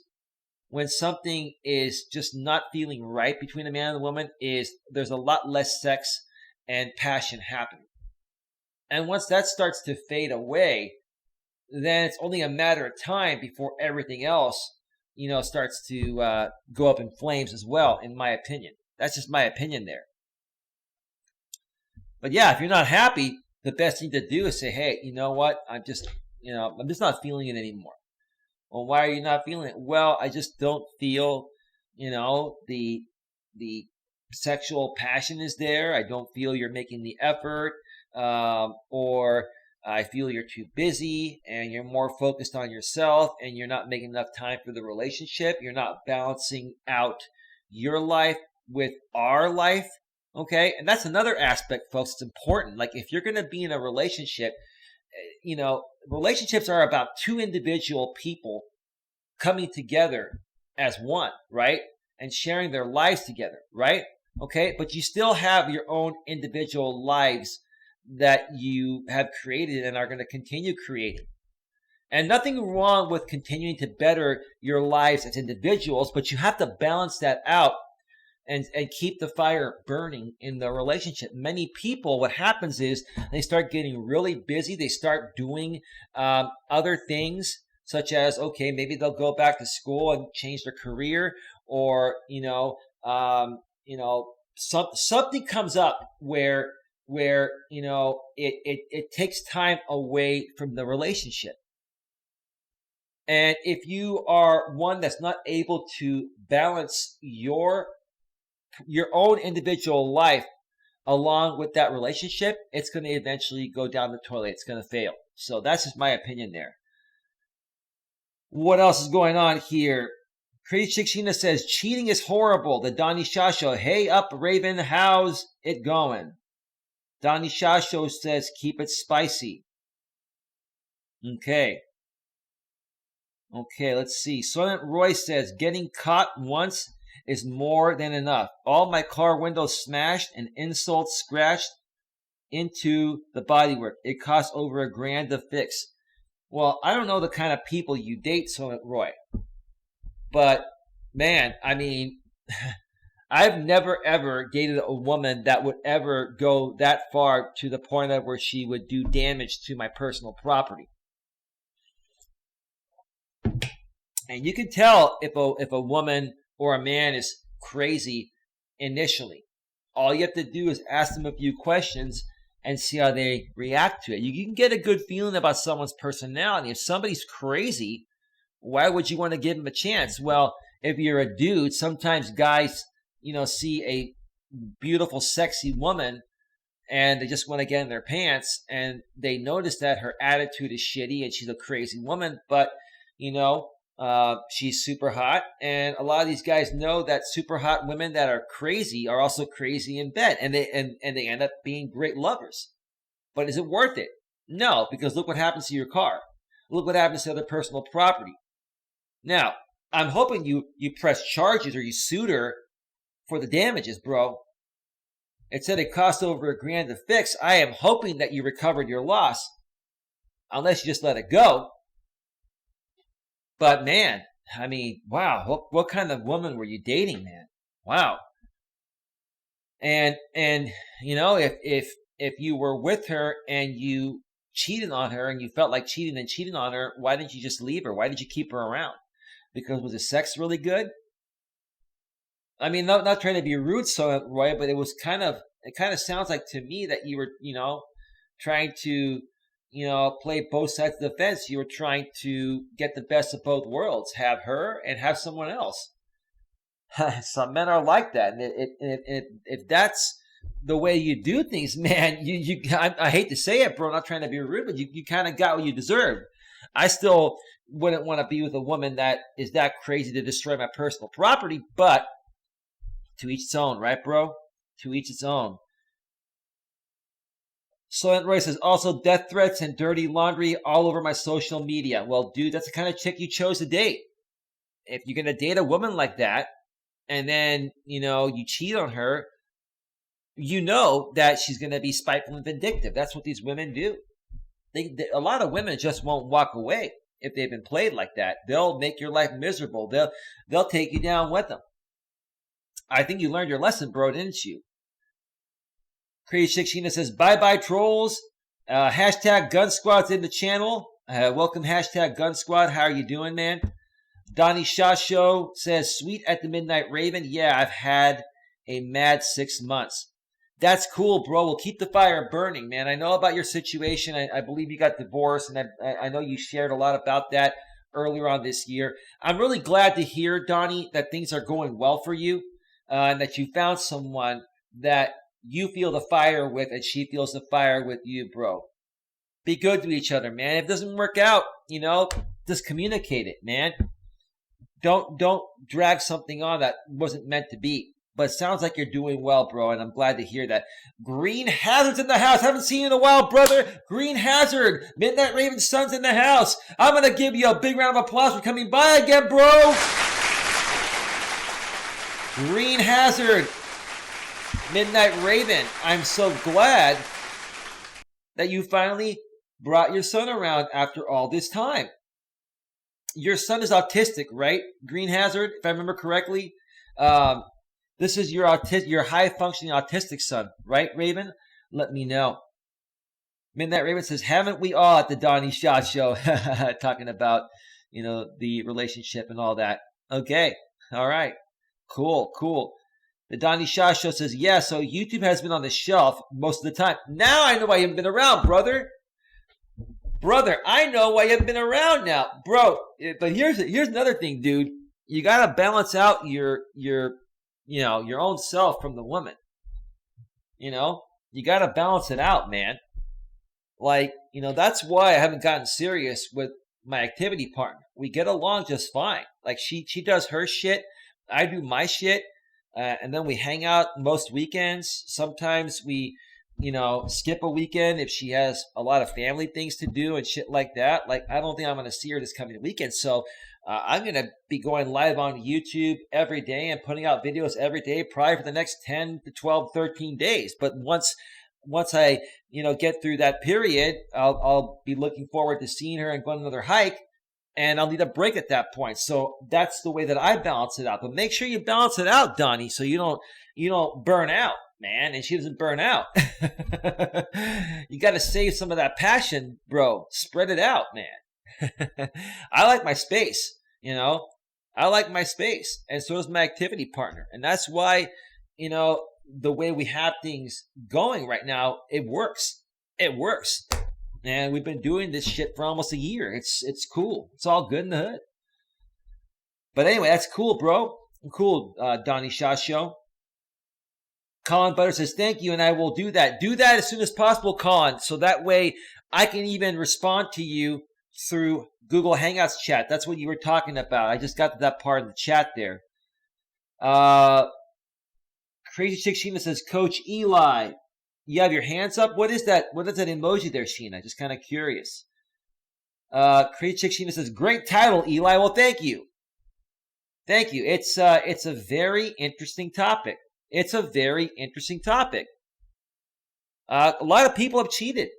when something is just not feeling right between a man and a woman is there's a lot less sex and passion happening. And once that starts to fade away, then it's only a matter of time before everything else, starts to go up in flames as well, in my opinion. That's just my opinion there. But yeah, if you're not happy, the best thing to do is say, hey, you know what? I'm just not feeling it anymore. Well, why are you not feeling it? Well, I just don't feel, the sexual passion is there. I don't feel you're making the effort. Or I feel you're too busy and you're more focused on yourself and you're not making enough time for the relationship. You're not balancing out your life with our life. Okay. And that's another aspect, folks. It's important. Like if you're going to be in a relationship, relationships are about two individual people coming together as one, right? And sharing their lives together, right? Okay, but you still have your own individual lives that you have created and are going to continue creating. And nothing wrong with continuing to better your lives as individuals, but you have to balance that out and keep the fire burning in the relationship. Many people, what happens is they start getting really busy. They start doing other things, such as, okay, maybe they'll go back to school and change their career, or something comes up where it takes time away from the relationship. And if you are one that's not able to balance your own individual life along with that relationship, it's going to eventually go down the toilet. It's going to fail. So that's just my opinion there. What else is going on here? Crazy Chick Sheena says, cheating is horrible. The Donnie Shasho, hey up, Raven, how's it going? Donnie Shasho says, keep it spicy. Okay, let's see. Soylent Roy says, getting caught once is more than enough. All my car windows smashed and insults scratched into the bodywork. It costs over $1,000 to fix. Well, I don't know the kind of people you date, Soylent Roy. But, man, I mean, I've never, ever dated a woman that would ever go that far to the point of where she would do damage to my personal property. And you can tell if a woman or a man is crazy initially. All you have to do is ask them a few questions and see how they react to it. You can get a good feeling about someone's personality. If somebody's crazy, why would you want to give them a chance? Well, if you're a dude, sometimes guys, see a beautiful, sexy woman and they just want to get in their pants, and they notice that her attitude is shitty and she's a crazy woman, but, she's super hot. And a lot of these guys know that super hot women that are crazy are also crazy in bed, and they end up being great lovers. But is it worth it? No, because look what happens to your car. Look what happens to other personal property. Now, I'm hoping you press charges or you sued her for the damages, bro. It said it cost over $1,000 to fix. I am hoping that you recovered your loss, unless you just let it go. But man, I mean, wow, what kind of woman were you dating, man? Wow. And if you were with her and you cheated on her and you felt like cheating on her, why didn't you just leave her? Why did you keep her around? Because was the sex really good? I mean, not trying to be rude, so Roy, but it kind of sounds like to me that you were, trying to, play both sides of the fence. You were trying to get the best of both worlds, have her and have someone else. Some men are like that, and if that's the way you do things, man, I hate to say it, bro, I'm not trying to be rude, but you kind of got what you deserved. I still wouldn't want to be with a woman that is that crazy to destroy my personal property, but to each its own, right, bro? To each its own. Soylent Roy says, also death threats and dirty laundry all over my social media. Well, dude, that's the kind of chick you chose to date. If you're going to date a woman like that, and then, you cheat on her, you know that she's going to be spiteful and vindictive. That's what these women do. A lot of women just won't walk away if they've been played like that. They'll make your life miserable. They'll take you down with them. I think you learned your lesson, bro, didn't you? Crazy Chick Sheena says, bye-bye, trolls. Hashtag Gun Squad's in the channel. Welcome, hashtag Gun Squad. How are you doing, man? Donnie Shasho says, sweet at the Midnight Raven. Yeah, I've had a mad 6 months. That's cool, bro. We'll keep the fire burning, man. I know about your situation. I believe you got divorced, and I know you shared a lot about that earlier on this year. I'm really glad to hear, Donnie, that things are going well for you, and that you found someone that you feel the fire with, and she feels the fire with you, bro. Be good to each other, man. If it doesn't work out, just communicate it, man. Don't drag something on that wasn't meant to be. But it sounds like you're doing well, bro, and I'm glad to hear that. Green Hazard's in the house. Haven't seen you in a while, brother. Green Hazard. Midnight Raven Sun's in the house. I'm going to give you a big round of applause for coming by again, bro. Green Hazard. Midnight Raven, I'm so glad that you finally brought your son around after all this time. Your son is autistic, right? Green Hazard, if I remember correctly. This is your high-functioning autistic son, right, Raven? Let me know. Midnight Raven says, haven't we all at the Donnie Shaw show? Talking about, the relationship and all that. Okay. All right. Cool. The Donnie Shaw show says, yeah, so YouTube has been on the shelf most of the time. Now I know why you haven't been around, brother. Brother, I know why you haven't been around now. Bro, but here's another thing, dude. You got to balance out your own self from the woman. You got to balance it out, man. Like, that's why I haven't gotten serious with my activity partner. We get along just fine. Like she does her shit. I do my shit. And then we hang out most weekends. Sometimes we, skip a weekend if she has a lot of family things to do and shit like that. Like, I don't think I'm going to see her this coming weekend. So I'm going to be going live on YouTube every day and putting out videos every day, probably for the next 10 to 12, 13 days. But once I, get through that period, I'll be looking forward to seeing her and going on another hike, and I'll need a break at that point. So that's the way that I balance it out. But make sure you balance it out, Donnie, so you don't burn out, man, and she doesn't burn out. You got to save some of that passion, bro. Spread it out, man. I like my space, I like my space, and so does my activity partner. And that's why, the way we have things going right now, it works. It works. And we've been doing this shit for almost a year. It's cool. It's all good in the hood. But anyway, that's cool, bro. Cool, Donnie Shaw Show. Colin Butter says, thank you, and I will do that. Do that as soon as possible, Colin, so that way I can even respond to you through Google Hangouts chat. That's what you were talking about. I just got to that part of the chat there. Crazy Chick Sheena says, Coach Eli, you have your hands up? What is that? What is that emoji there, Sheena? Just kind of curious. Crazy Chick Sheena says, great title, Eli. Well, thank you. Thank you. It's a very interesting topic. It's a very interesting topic. A lot of people have cheated.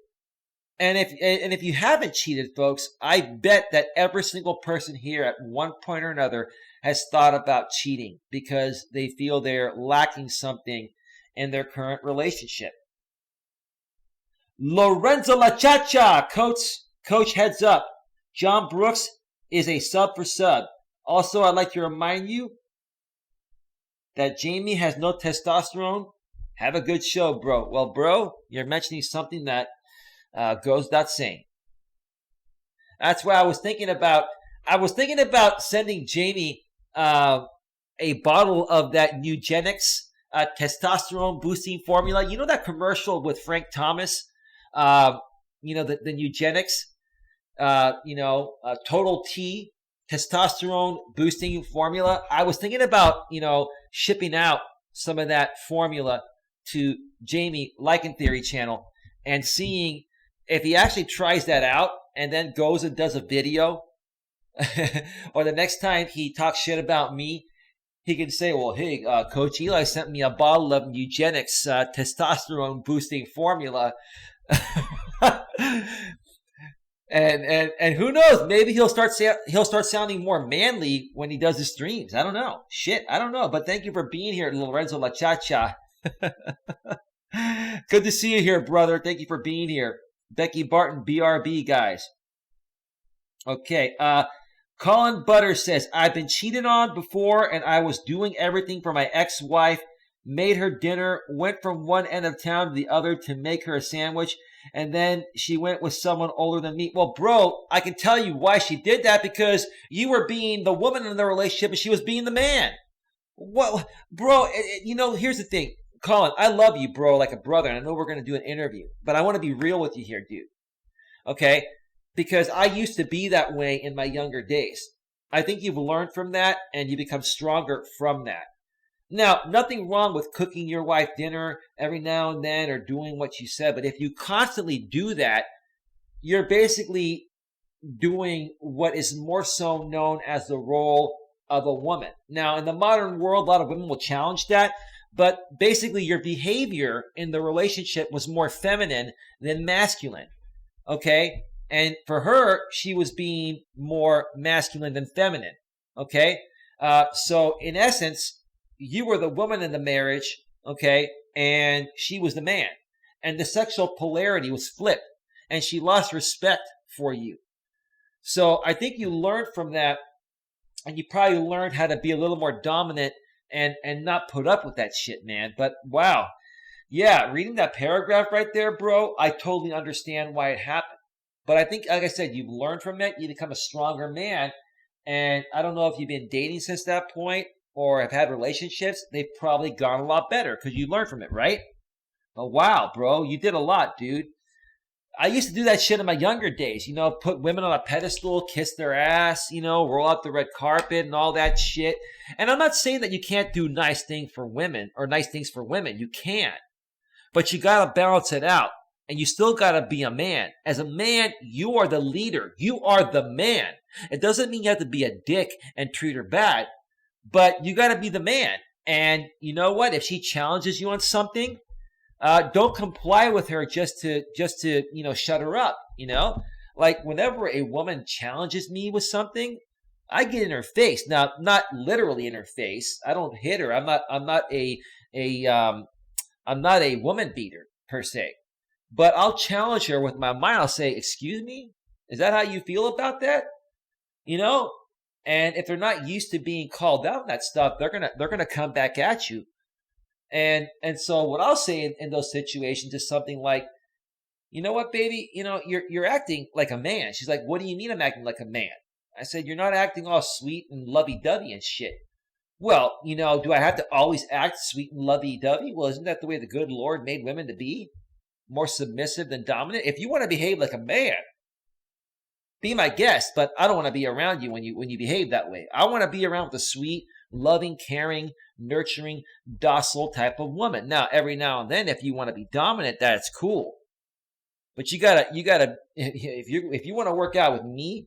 And if you haven't cheated, folks, I bet that every single person here at one point or another has thought about cheating because they feel they're lacking something in their current relationship. Lorenzo La Chacha, coach heads up. John Brooks is a sub for sub. Also, I'd like to remind you that Jamie has no testosterone. Have a good show, bro. Well, bro, you're mentioning something that goes without saying. That's why I was thinking about sending Jamie a bottle of that Eugenics testosterone boosting formula. You know that commercial with Frank Thomas? The Eugenics, Total T testosterone boosting formula. I was thinking about, shipping out some of that formula to Jamie Lycan Theory channel and seeing if he actually tries that out and then goes and does a video, or the next time he talks shit about me, he can say, well, hey, Coach Eli sent me a bottle of Eugenics testosterone boosting formula. And who knows? Maybe he'll start sounding more manly when he does his streams. I don't know. I don't know. But thank you for being here, Lorenzo La Chacha. Good to see you here, brother. Thank you for being here. Becky Barton, BRB, guys. Okay. Colin Butter says, I've been cheated on before, and I was doing everything for my ex-wife, made her dinner, went from one end of town to the other to make her a sandwich, and then she went with someone older than me. Well, bro, I can tell you why she did that, because you were being the woman in the relationship and she was being the man. What, bro, here's the thing. Colin, I love you, bro, like a brother, and I know we're going to do an interview, but I want to be real with you here, dude. Okay? Because I used to be that way in my younger days. I think you've learned from that, and you become stronger from that. Now, nothing wrong with cooking your wife dinner every now and then or doing what you said, but if you constantly do that, you're basically doing what is more so known as the role of a woman. Now, in the modern world, a lot of women will challenge that, but basically your behavior in the relationship was more feminine than masculine. Okay. And for her, she was being more masculine than feminine. Okay. So in essence, you were the woman in the marriage. Okay. And she was the man. And the sexual polarity was flipped. And she lost respect for you. So I think you learned from that. And you probably learned how to be a little more dominant and not put up with that shit, man. But wow. Yeah, reading that paragraph right there, bro, I totally understand why it happened. But I think, like I said, you've learned from it. You become a stronger man. And I don't know if you've been dating since that point or have had relationships. They've probably gone a lot better because you learned from it, right? But wow, bro, you did a lot, dude. I used to do that shit in my younger days, put women on a pedestal, kiss their ass, roll out the red carpet and all that shit. And I'm not saying that you can't do nice things for women or nice things for women. You can. But you got to balance it out. And you still got to be a man. As a man, you are the leader. You are the man. It doesn't mean you have to be a dick and treat her bad, but you got to be the man. And you know what? If she challenges you on something, don't comply with her just to shut her up. Like whenever a woman challenges me with something, I get in her face. Now, not literally in her face. I don't hit her. I'm not a woman beater per se. But I'll challenge her with my mind. I'll say, "Excuse me, is that how you feel about that?" And if they're not used to being called out on that stuff, they're gonna come back at you. And so what I'll say in those situations is something like, "You know what, baby? You're acting like a man." She's like, "What do you mean I'm acting like a man?" I said, "You're not acting all sweet and lovey-dovey and shit." Well, do I have to always act sweet and lovey-dovey? Well, isn't that the way the good Lord made women to be? More submissive than dominant? If you want to behave like a man, be my guest, but I don't want to be around you when you behave that way. I want to be around with a sweet, loving, caring, nurturing, docile type of woman. Now, every now and then, if you want to be dominant, that's cool. But you gotta, if you want to work out with me,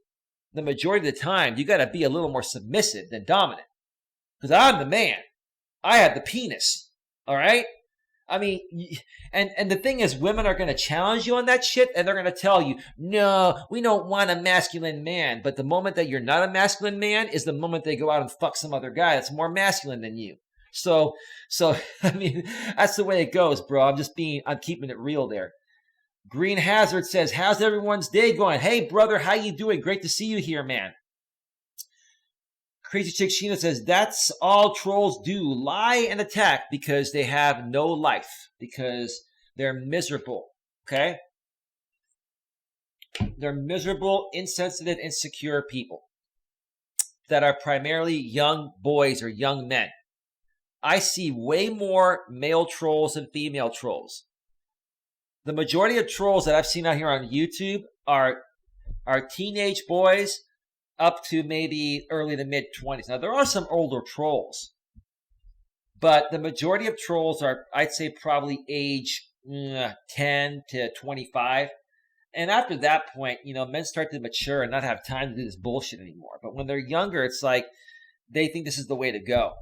the majority of the time, you gotta be a little more submissive than dominant. Because I'm the man. I have the penis. All right? I mean, and the thing is, women are going to challenge you on that shit, and they're going to tell you, "No, we don't want a masculine man." But the moment that you're not a masculine man is the moment they go out and fuck some other guy that's more masculine than you. So I mean, that's the way it goes, bro. I'm keeping it real there. Green Hazard says, "How's everyone's day going?" Hey, brother, how you doing? Great to see you here, man. Crazy Chick Sheena says, "That's all trolls do, lie and attack because they have no life, because they're miserable." Okay? They're miserable, insensitive, insecure people that are primarily young boys or young men. I see way more male trolls than female trolls. The majority of trolls that I've seen out here on YouTube are teenage boys up to maybe early to mid-20s. Now, there are some older trolls, but the majority of trolls are, I'd say, probably age 10 to 25. And after that point, men start to mature and not have time to do this bullshit anymore. But when they're younger, it's like they think this is the way to go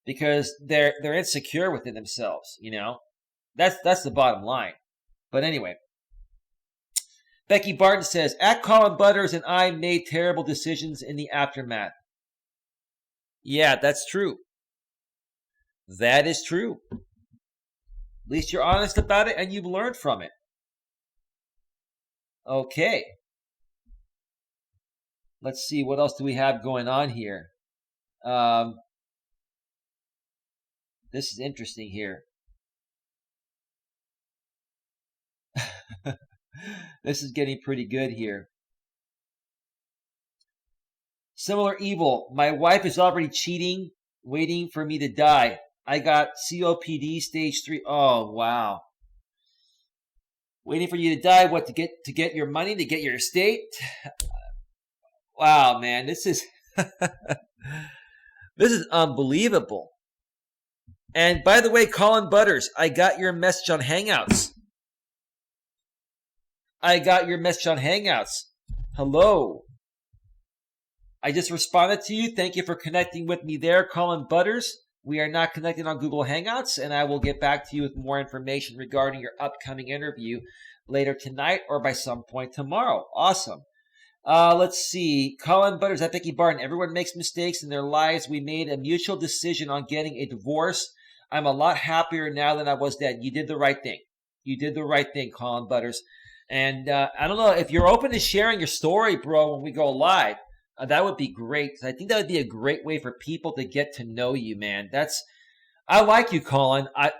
because they're insecure within themselves, That's the bottom line. But anyway, Becky Barton says, "At Colin Butters and I made terrible decisions in the aftermath." Yeah, that's true. That is true. At least you're honest about it and you've learned from it. Okay. Let's see. What else do we have going on here? This is interesting here. This is getting pretty good here. Similar evil. My wife is already cheating, waiting for me to die. I got COPD stage 3. Oh, wow. Waiting for you to die, what, to get your money, to get your estate? Wow, man, this is this is unbelievable. And by the way, Colin Butters, I got your message on Hangouts. Hello. I just responded to you. Thank you for connecting with me there, Colin Butters. We are not connected on Google Hangouts, and I will get back to you with more information regarding your upcoming interview later tonight or by some point tomorrow. Awesome. Let's see. Colin Butters at Becky Barton. Everyone makes mistakes in their lives. We made a mutual decision on getting a divorce. I'm a lot happier now than I was then. You did the right thing. You did the right thing, Colin Butters. And I don't know, if you're open to sharing your story, bro, when we go live, that would be great. I think that would be a great way for people to get to know you, man. I like you, Colin. I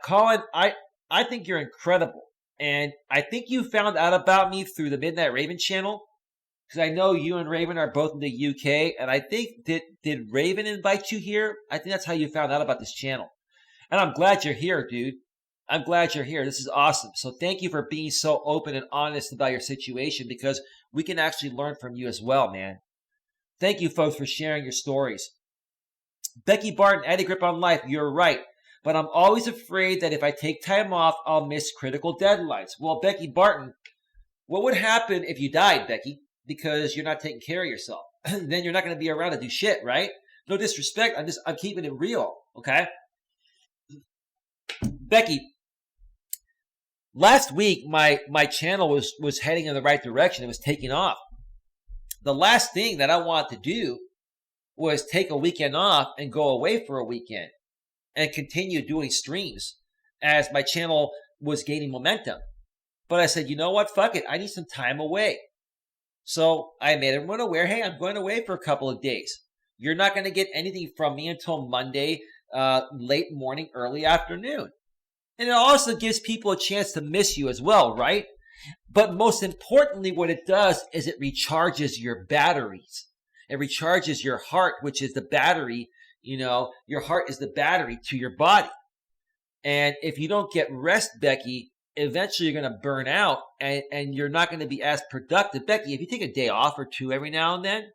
think you're incredible. And I think you found out about me through the Midnight Raven channel, because I know you and Raven are both in the UK. And I think, did Raven invite you here? I think that's how you found out about this channel. And I'm glad you're here, dude. I'm glad you're here. This is awesome. So thank you for being so open and honest about your situation, because we can actually learn from you as well, man. Thank you, folks, for sharing your stories. Becky Barton, Eddie Grip on Life, you're right. But I'm always afraid that if I take time off, I'll miss critical deadlines. Well, Becky Barton, what would happen if you died, Becky? Because you're not taking care of yourself. Then you're not going to be around to do shit, right? No disrespect. I'm keeping it real, okay? Becky, last week, my channel was heading in the right direction. It was taking off. The last thing that I wanted to do was take a weekend off and go away for a weekend and continue doing streams as my channel was gaining momentum. But I said, you know what? Fuck it. I need some time away. So I made everyone aware, hey, I'm going away for a couple of days. You're not going to get anything from me until Monday, late morning, early afternoon. And it also gives people a chance to miss you as well, right? But most importantly, what it does is it recharges your batteries. It recharges your heart, which is the battery. You know, your heart is the battery to your body. And if you don't get rest, Becky, eventually you're going to burn out and you're not going to be as productive. Becky, if you take a day off or two every now and then,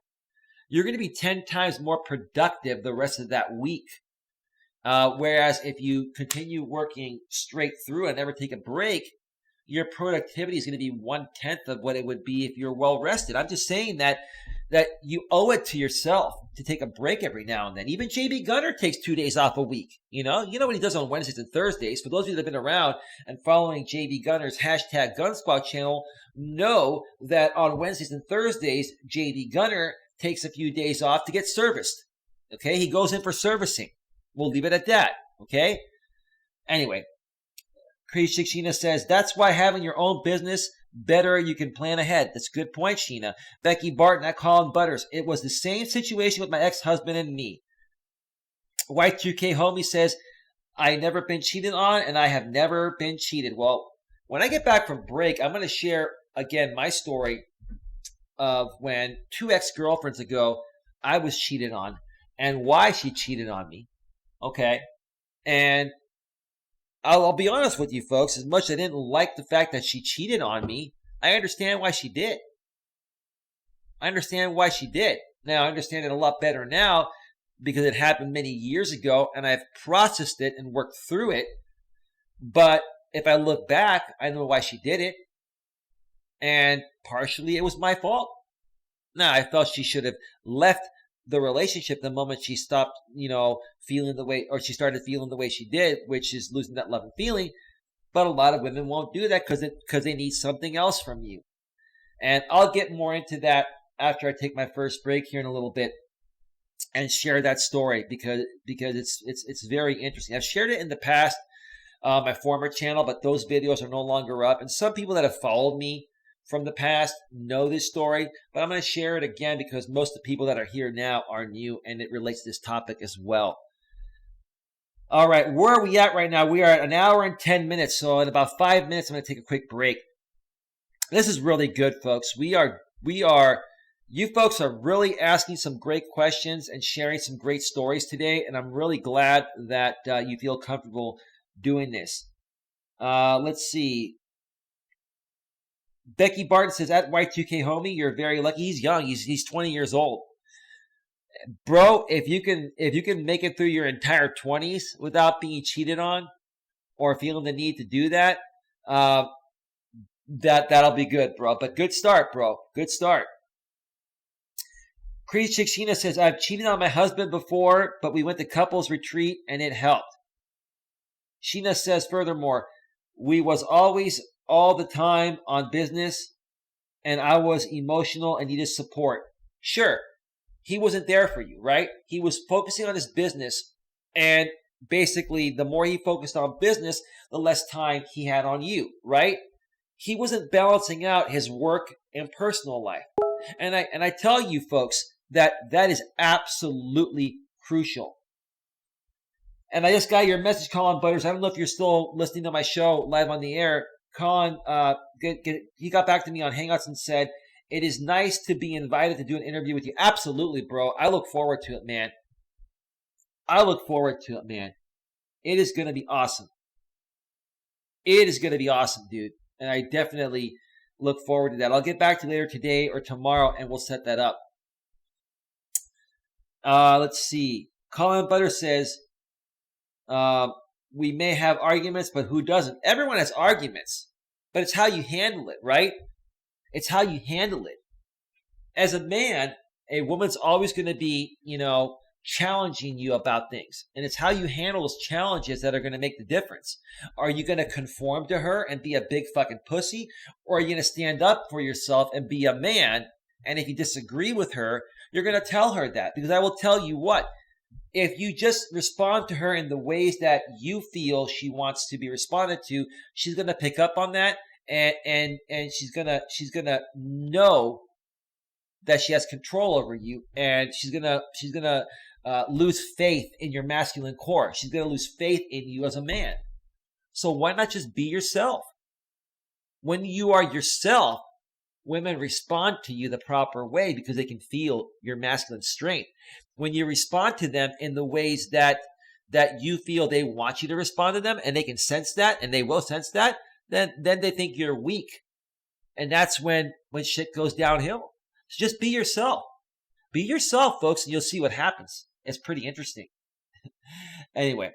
you're going to be 10 times more productive the rest of that week. Whereas if you continue working straight through and never take a break, your productivity is going to be 1/10 of what it would be if you're well rested. I'm just saying that you owe it to yourself to take a break every now and then. Even JB Gunner takes 2 days off a week. You know what he does on Wednesdays and Thursdays. For those of you that have been around and following JB Gunner's #Gun Squad channel, know that on Wednesdays and Thursdays, JB Gunner takes a few days off to get serviced. Okay, he goes in for servicing. We'll leave it at that. Okay. Anyway. Crazy Chick Sheena says, that's why having your own business better, you can plan ahead. That's a good point, Sheena. Becky Barton at Colin Butters. It was the same situation with my ex-husband and me. Y2K Homie says, I never been cheated on and I have never been cheated. Well, when I get back from break, I'm going to share again my story of when 2 ex-girlfriends ago, I was cheated on and why she cheated on me. Okay. And I'll be honest with you folks, as much as I didn't like the fact that she cheated on me, I understand why she did. Now, I understand it a lot better now because it happened many years ago and I've processed it and worked through it. But if I look back, I know why she did it. And partially it was my fault. Now, I felt she should have left the relationship the moment she stopped, feeling the way, or she started feeling the way she did, which is losing that love and feeling. But a lot of women won't do that because they need something else from you. And I'll get more into that after I take my first break here in a little bit and share that story because it's very interesting. I've shared it in the past, my former channel, but those videos are no longer up. And some people that have followed me from the past know this story, but I'm going to share it again because most of the people that are here now are new and it relates to this topic as well. All right, where are we at right now? We are at 1 hour and 10 minutes. So in about 5 minutes, I'm going to take a quick break. This is really good, folks. You folks are really asking some great questions and sharing some great stories today. And I'm really glad that you feel comfortable doing this. Let's see. Becky Barton says, at Y2K Homie, you're very lucky. He's young. He's 20 years old. Bro, if you can make it through your entire 20s without being cheated on or feeling the need to do that, that'll be good, bro. But good start, bro. Good start. Crazy Chick Sheena says, I've cheated on my husband before, but we went to couples retreat and it helped. Sheena says, furthermore, we was always all the time on business and I was emotional and needed support. Sure, he wasn't there for you, right? He was focusing on his business, and basically the more he focused on business, the less time he had on you, right? He wasn't balancing out his work and personal life. And I tell you folks that is absolutely crucial. And I just got your message, Colin Butters. I don't know if you're still listening to my show live on the air. Colin, he got back to me on Hangouts and said, it is nice to be invited to do an interview with you. Absolutely, bro. I look forward to it, man. It is going to be awesome. It is going to be awesome, dude. And I definitely look forward to that. I'll get back to you later today or tomorrow, and we'll set that up. Let's see. Colin Butter says, we may have arguments, but who doesn't? Everyone has arguments, but it's how you handle it, right? It's how you handle it. As a man, a woman's always going to be, challenging you about things. And it's how you handle those challenges that are going to make the difference. Are you going to conform to her and be a big fucking pussy? Or are you going to stand up for yourself and be a man? And if you disagree with her, you're going to tell her that. Because I will tell you what, if you just respond to her in the ways that you feel she wants to be responded to, she's going to pick up on that, and she's gonna know that she has control over you, and she's gonna lose faith in your masculine core. She's gonna lose faith in you as a man. So why not just be yourself? When you are yourself, women respond to you the proper way because they can feel your masculine strength. When you respond to them in the ways that you feel they want you to respond to them, and they can sense that, and they will sense that, then they think you're weak. And that's when shit goes downhill. So just be yourself. Be yourself, folks, and you'll see what happens. It's pretty interesting. Anyway.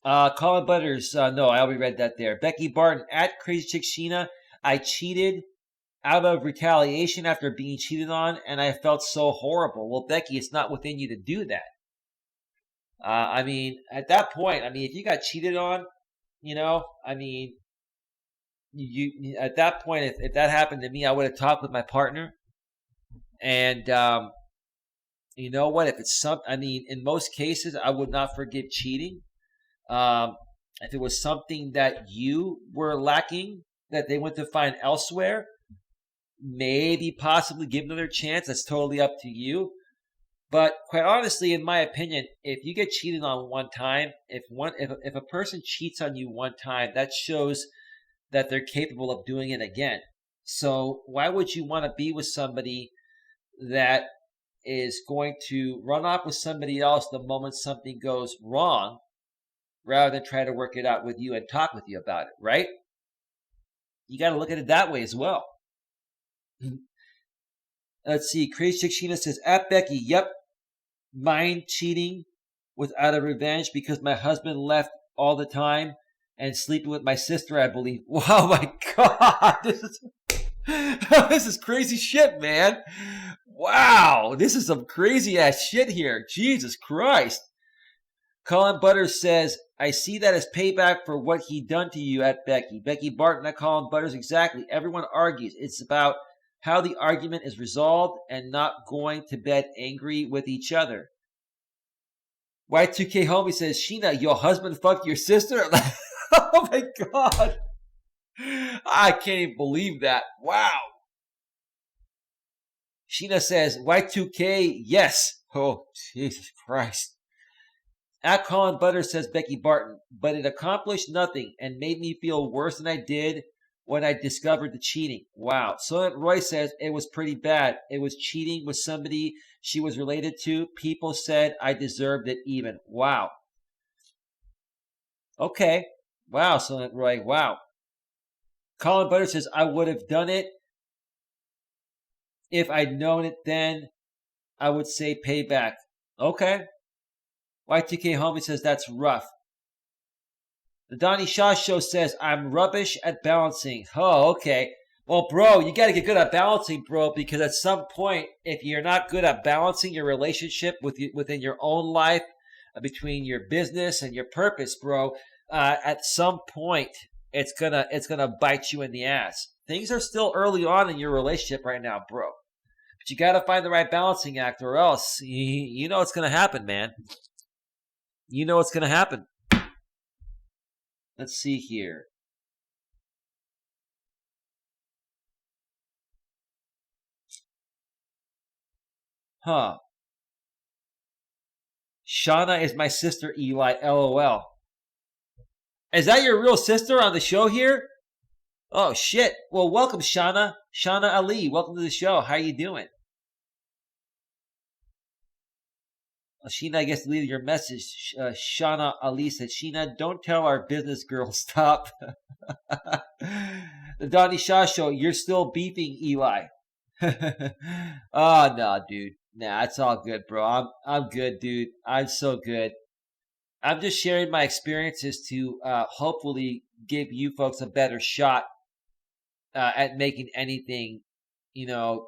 Colin Butters, no, I already read that there. Becky Barton, at Crazy Chick Sheena, I cheated out of retaliation after being cheated on, and I felt so horrible. Well, Becky, it's not within you to do that. At that point, if you got cheated on, you at that point, if that happened to me, I would have talked with my partner. And you know what? If it's in most cases, I would not forgive cheating. If it was something that you were lacking, that they went to find elsewhere, maybe possibly give another chance. That's totally up to you. But quite honestly, in my opinion, if you get cheated on one time, if a person cheats on you one time, that shows that they're capable of doing it again. So why would you want to be with somebody that is going to run off with somebody else the moment something goes wrong, rather than try to work it out with you and talk with you about it, right? You got to look at it that way as well. Let's see. Crazy Chick Sheena says, at Becky, yep, mind cheating without a revenge because my husband left all the time and sleeping with my sister, I believe. Oh my God. This is crazy shit, man. Wow. This is some crazy ass shit here. Jesus Christ. Colin Butters says, I see that as payback for what he done to you at Becky. Becky Barton, at Colin Butters, exactly. Everyone argues. It's about how the argument is resolved and not going to bed angry with each other. Y2K Homie says, Sheena, your husband fucked your sister? Oh my God. I can't even believe that. Wow. Sheena says, Y2K, yes. Oh, Jesus Christ. At Colin Butters says Becky Barton, but it accomplished nothing and made me feel worse than I did when I discovered the cheating. Wow. So Roy says it was pretty bad. It was cheating with somebody she was related to. People said I deserved it even. Wow. Okay. Wow, so Roy. Wow. Colin Butters says I would have done it if I'd known it then. I would say payback. Okay. Y2K Homie says that's rough. The Donnie Shaw Show says I'm rubbish at balancing. Oh, okay. Well, bro, you got to get good at balancing, bro, because at some point, if you're not good at balancing your relationship within your own life, between your business and your purpose, bro, at some point, it's gonna bite you in the ass. Things are still early on in your relationship right now, bro. But you got to find the right balancing act, or else you know what's gonna happen, man. You know what's gonna happen. Let's see here. Huh. Shauna is my sister, Eli. LOL. Is that your real sister on the show here? Oh shit. Well, welcome, Shauna. Shauna Ali. Welcome to the show. How you doing? Sheena, I guess deleted your message. Shauna Ali said, Sheena, don't tell our business girl stop. The Donnie Shaw show, you're still beefing Eli. Oh no, dude. Nah, it's all good, bro. I'm good, dude. I'm so good. I'm just sharing my experiences to hopefully give you folks a better shot at making anything, you know,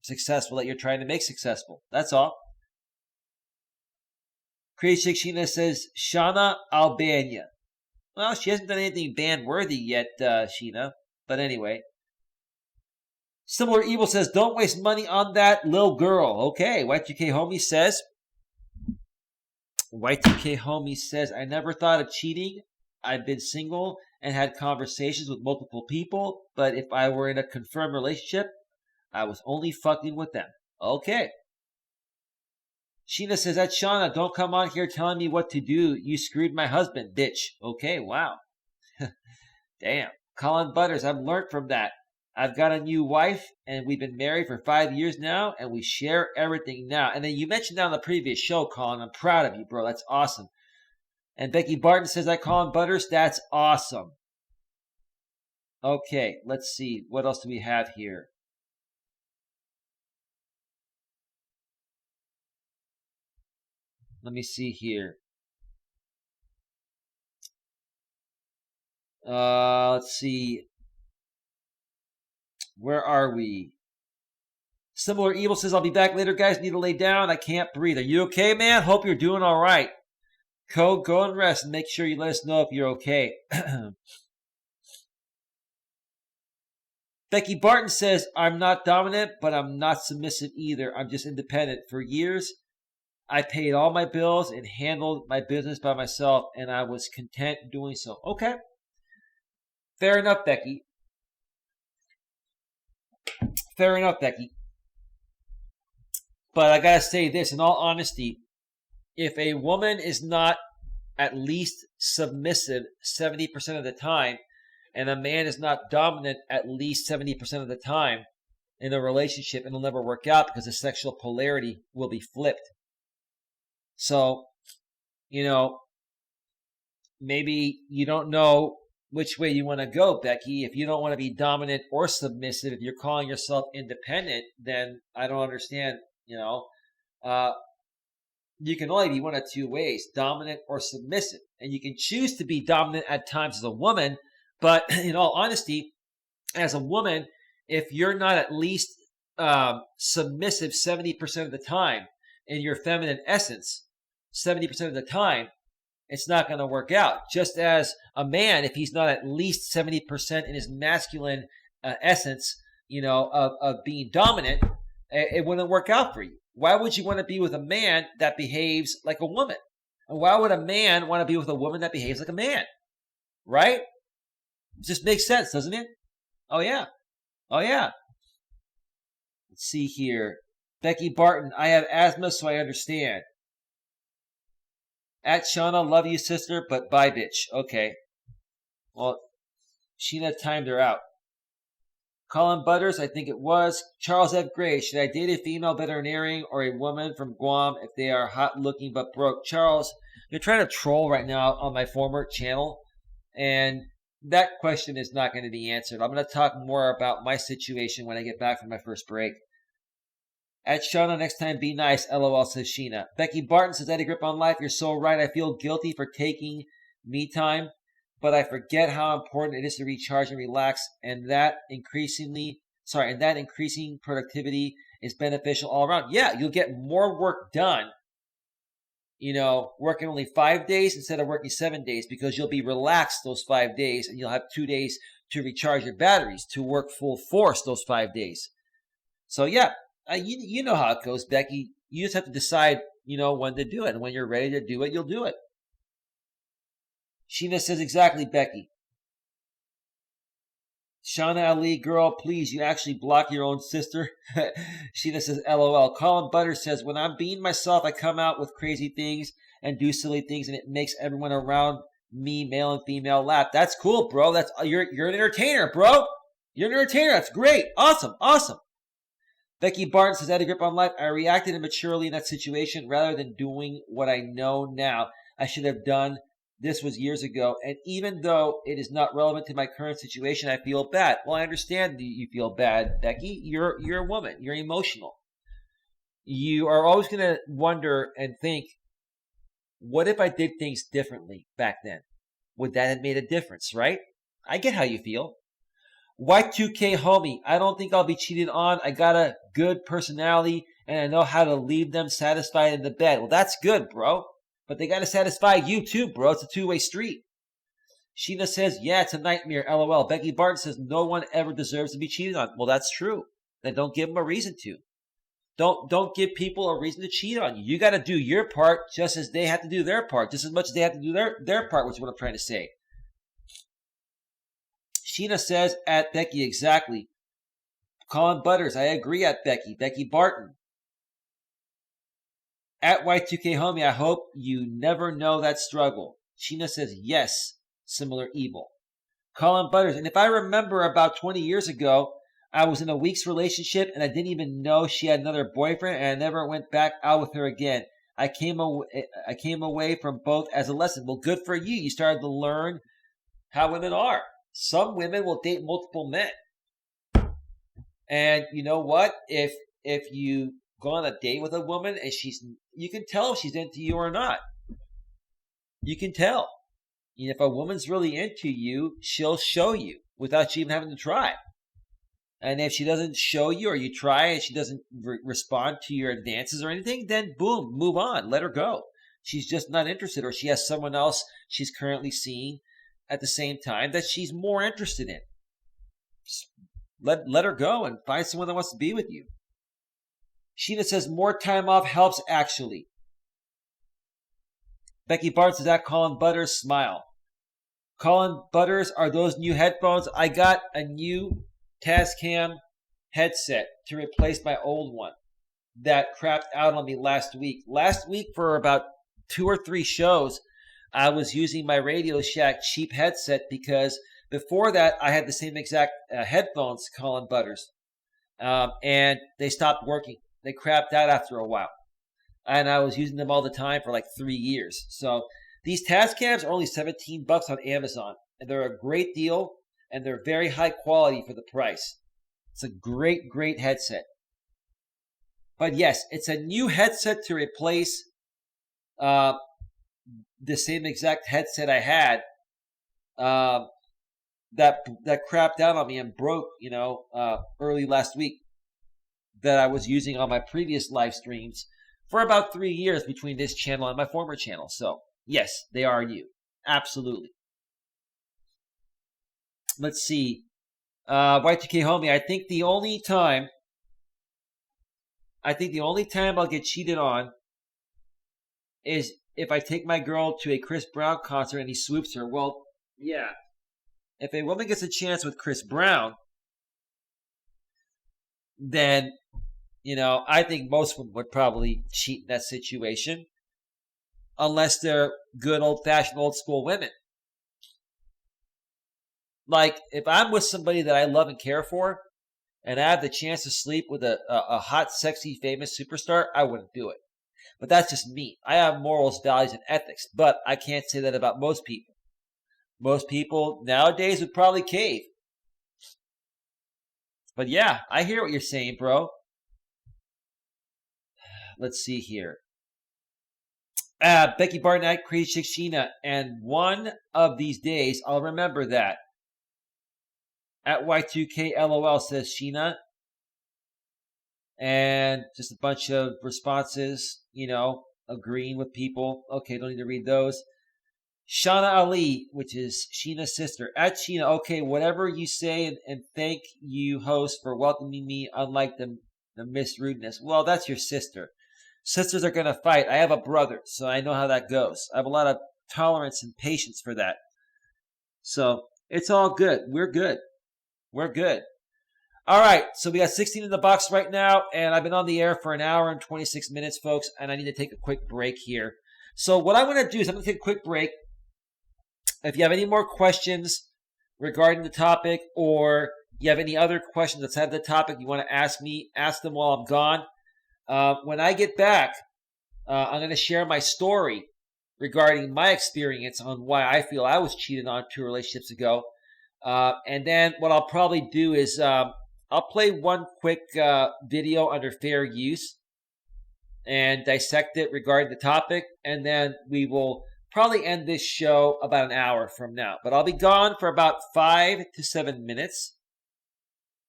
successful that you're trying to make successful. That's all. Crazy Sheena says, Shauna Albania. Well, she hasn't done anything ban worthy yet, Sheena. But anyway. Similar Evil says, don't waste money on that little girl. Okay, Y2K Homie says, I never thought of cheating. I've been single and had conversations with multiple people, but if I were in a confirmed relationship, I was only fucking with them. Okay. Sheena says, that's Shauna. Don't come on here telling me what to do. You screwed my husband, bitch. Okay, wow. Damn. Colin Butters, I've learned from that. I've got a new wife, and we've been married for 5 years now, and we share everything now. And then you mentioned that on the previous show, Colin. I'm proud of you, bro. That's awesome. And Becky Barton says, I Colin Butters. That's awesome. Okay, let's see. What else do we have here? Let me see here. Let's see. Where are we? Similar Evil says, I'll be back later, guys. Need to lay down. I can't breathe. Are you okay, man? Hope you're doing all right. Go and rest and make sure you let us know if you're okay. Becky Barton says, I'm not dominant, but I'm not submissive either. I'm just independent. For years, I paid all my bills and handled my business by myself, and I was content doing so. Okay. Fair enough, Becky. Fair enough, Becky. But I gotta say this, in all honesty, if a woman is not at least submissive 70% of the time, and a man is not dominant at least 70% of the time in a relationship, it'll never work out because the sexual polarity will be flipped. So, you know, maybe you don't know which way you want to go, Becky. If you don't want to be dominant or submissive, if you're calling yourself independent, then I don't understand, you know. You can only be one of two ways, dominant or submissive. And you can choose to be dominant at times as a woman, but in all honesty, as a woman, if you're not at least submissive 70% of the time in your feminine essence, 70% of the time, it's not going to work out. Just as a man, if he's not at least 70% in his masculine essence, you know, of being dominant, it wouldn't work out for you. Why would you want to be with a man that behaves like a woman? And why would a man want to be with a woman that behaves like a man? Right? It just makes sense, doesn't it? Oh, yeah. Oh, yeah. Let's see here. Becky Barton, I have asthma, so I understand. At Shauna, love you, sister, but bye, bitch. Okay. Well, Sheena timed her out. Colin Butters, I think it was. Charles F. Gray, should I date a female veterinarian or a woman from Guam if they are hot looking but broke? Charles, you're trying to troll right now on my former channel, and that question is not going to be answered. I'm going to talk more about my situation when I get back from my first break. At Shauna, next time, be nice. LOL, says Sheena. Becky Barton says, I had a grip on life. You're so right. I feel guilty for taking me time, but I forget how important it is to recharge and relax, and that increasing productivity is beneficial all around. Yeah, you'll get more work done, working only 5 days instead of working 7 days, because you'll be relaxed those 5 days and you'll have 2 days to recharge your batteries to work full force those 5 days. So yeah, you know how it goes, Becky. You just have to decide, when to do it. And when you're ready to do it, you'll do it. Sheena says, exactly, Becky. Shauna Ali, girl, please, you actually block your own sister. Sheena says, LOL. Colin Butters says, when I'm being myself, I come out with crazy things and do silly things, and it makes everyone around me, male and female, laugh. That's cool, bro. You're an entertainer, bro. You're an entertainer. That's great. Awesome. Becky Barton says, I had a grip on life. I reacted immaturely in that situation rather than doing what I know now. I should have done. This was years ago, and even though it is not relevant to my current situation, I feel bad. Well, I understand you feel bad, Becky. You're a woman. You're emotional. You are always going to wonder and think, what if I did things differently back then? Would that have made a difference, right? I get how you feel. Y2K homie, I don't think I'll be cheated on. I got a good personality, and I know how to leave them satisfied in the bed. Well, that's good, bro. But they got to satisfy you too, bro. It's a two-way street. Sheena says, yeah, it's a nightmare, LOL. Becky Barton says, no one ever deserves to be cheated on. Well, that's true. Then don't give them a reason to. Don't give people a reason to cheat on you. You got to do your part just as they have to do their part. Just as much as they have to do their part, which is what I'm trying to say. Sheena says, at Becky, exactly. Colin Butters, I agree at Becky. Becky Barton. At Y2K homie, I hope you never know that struggle. Sheena says, yes, similar evil. Colin Butters, and if I remember about 20 years ago, I was in a week's relationship and I didn't even know she had another boyfriend, and I never went back out with her again. I came away from both as a lesson. Well, good for you. You started to learn how women are. Some women will date multiple men. And you know what? If you go on a date with a woman and you can tell if she's into you or not. You can tell. And if a woman's really into you, she'll show you without you even having to try. And if she doesn't show you, or you try and she doesn't respond to your advances or anything, then boom, move on. Let her go. She's just not interested, or she has someone else she's currently seeing at the same time that she's more interested in. Just let her go and find someone that wants to be with you. Sheena says, more time off helps, actually. Becky Barton says, that Colin Butters, smile. Colin Butters, are those new headphones? I got a new Tascam headset to replace my old one that crapped out on me last week. Last week, for about 2 or 3 shows, I was using my Radio Shack cheap headset, because before that, I had the same exact headphones, Colin Butters, and they stopped working. They crapped out after a while. And I was using them all the time for like 3 years. So these Tascams are only $17 on Amazon. And they're a great deal. And they're very high quality for the price. It's a great, great headset. But yes, it's a new headset to replace the same exact headset I had that crapped out on me and broke, early last week, that I was using on my previous live streams for about 3 years between this channel and my former channel. So, yes, they are new. Absolutely. Let's see. Y2K homie, I think the only time I'll get cheated on is if I take my girl to a Chris Brown concert and he swoops her. Well, yeah. If a woman gets a chance with Chris Brown, then, I think most women would probably cheat in that situation, unless they're good old-fashioned old-school women. Like, if I'm with somebody that I love and care for, and I have the chance to sleep with a hot, sexy, famous superstar, I wouldn't do it. But that's just me. I have morals, values, and ethics, but I can't say that about most people. Most people nowadays would probably cave. But yeah, I hear what you're saying, bro. Let's see here. Becky Barnett, Crazy Chick Sheena. And one of these days, I'll remember that. At Y2K LOL says Sheena. And just a bunch of responses, agreeing with people. Okay, don't need to read those. Shauna Ali, which is Sheena's sister. At Sheena, okay, whatever you say, and thank you, host, for welcoming me, unlike the Miss Rudeness. Well, that's your sister. Sisters are going to fight. I have a brother, so I know how that goes. I have a lot of tolerance and patience for that. So it's all good. We're good. We're good. All right, so we got 16 in the box right now, and I've been on the air for an hour and 26 minutes, folks, and I need to take a quick break here. So what I'm going to do is I'm going to take a quick break. If you have any more questions regarding the topic, or you have any other questions outside of the topic you want to ask me, ask them while I'm gone. When I get back, I'm going to share my story regarding my experience on why I feel I was cheated on 2 relationships ago. And then what I'll probably do is I'll play one quick video under fair use and dissect it regarding the topic. And then we will probably end this show about an hour from now. But I'll be gone for about 5 to 7 minutes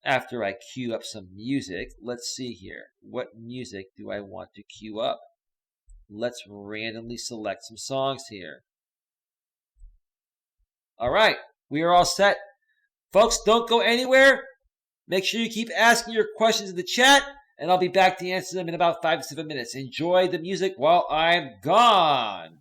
after I cue up some music. Let's see here. What music do I want to cue up? Let's randomly select some songs here. All right. We are all set. Folks, don't go anywhere. Make sure you keep asking your questions in the chat, and I'll be back to answer them in about 5 to 7 minutes. Enjoy the music while I'm gone.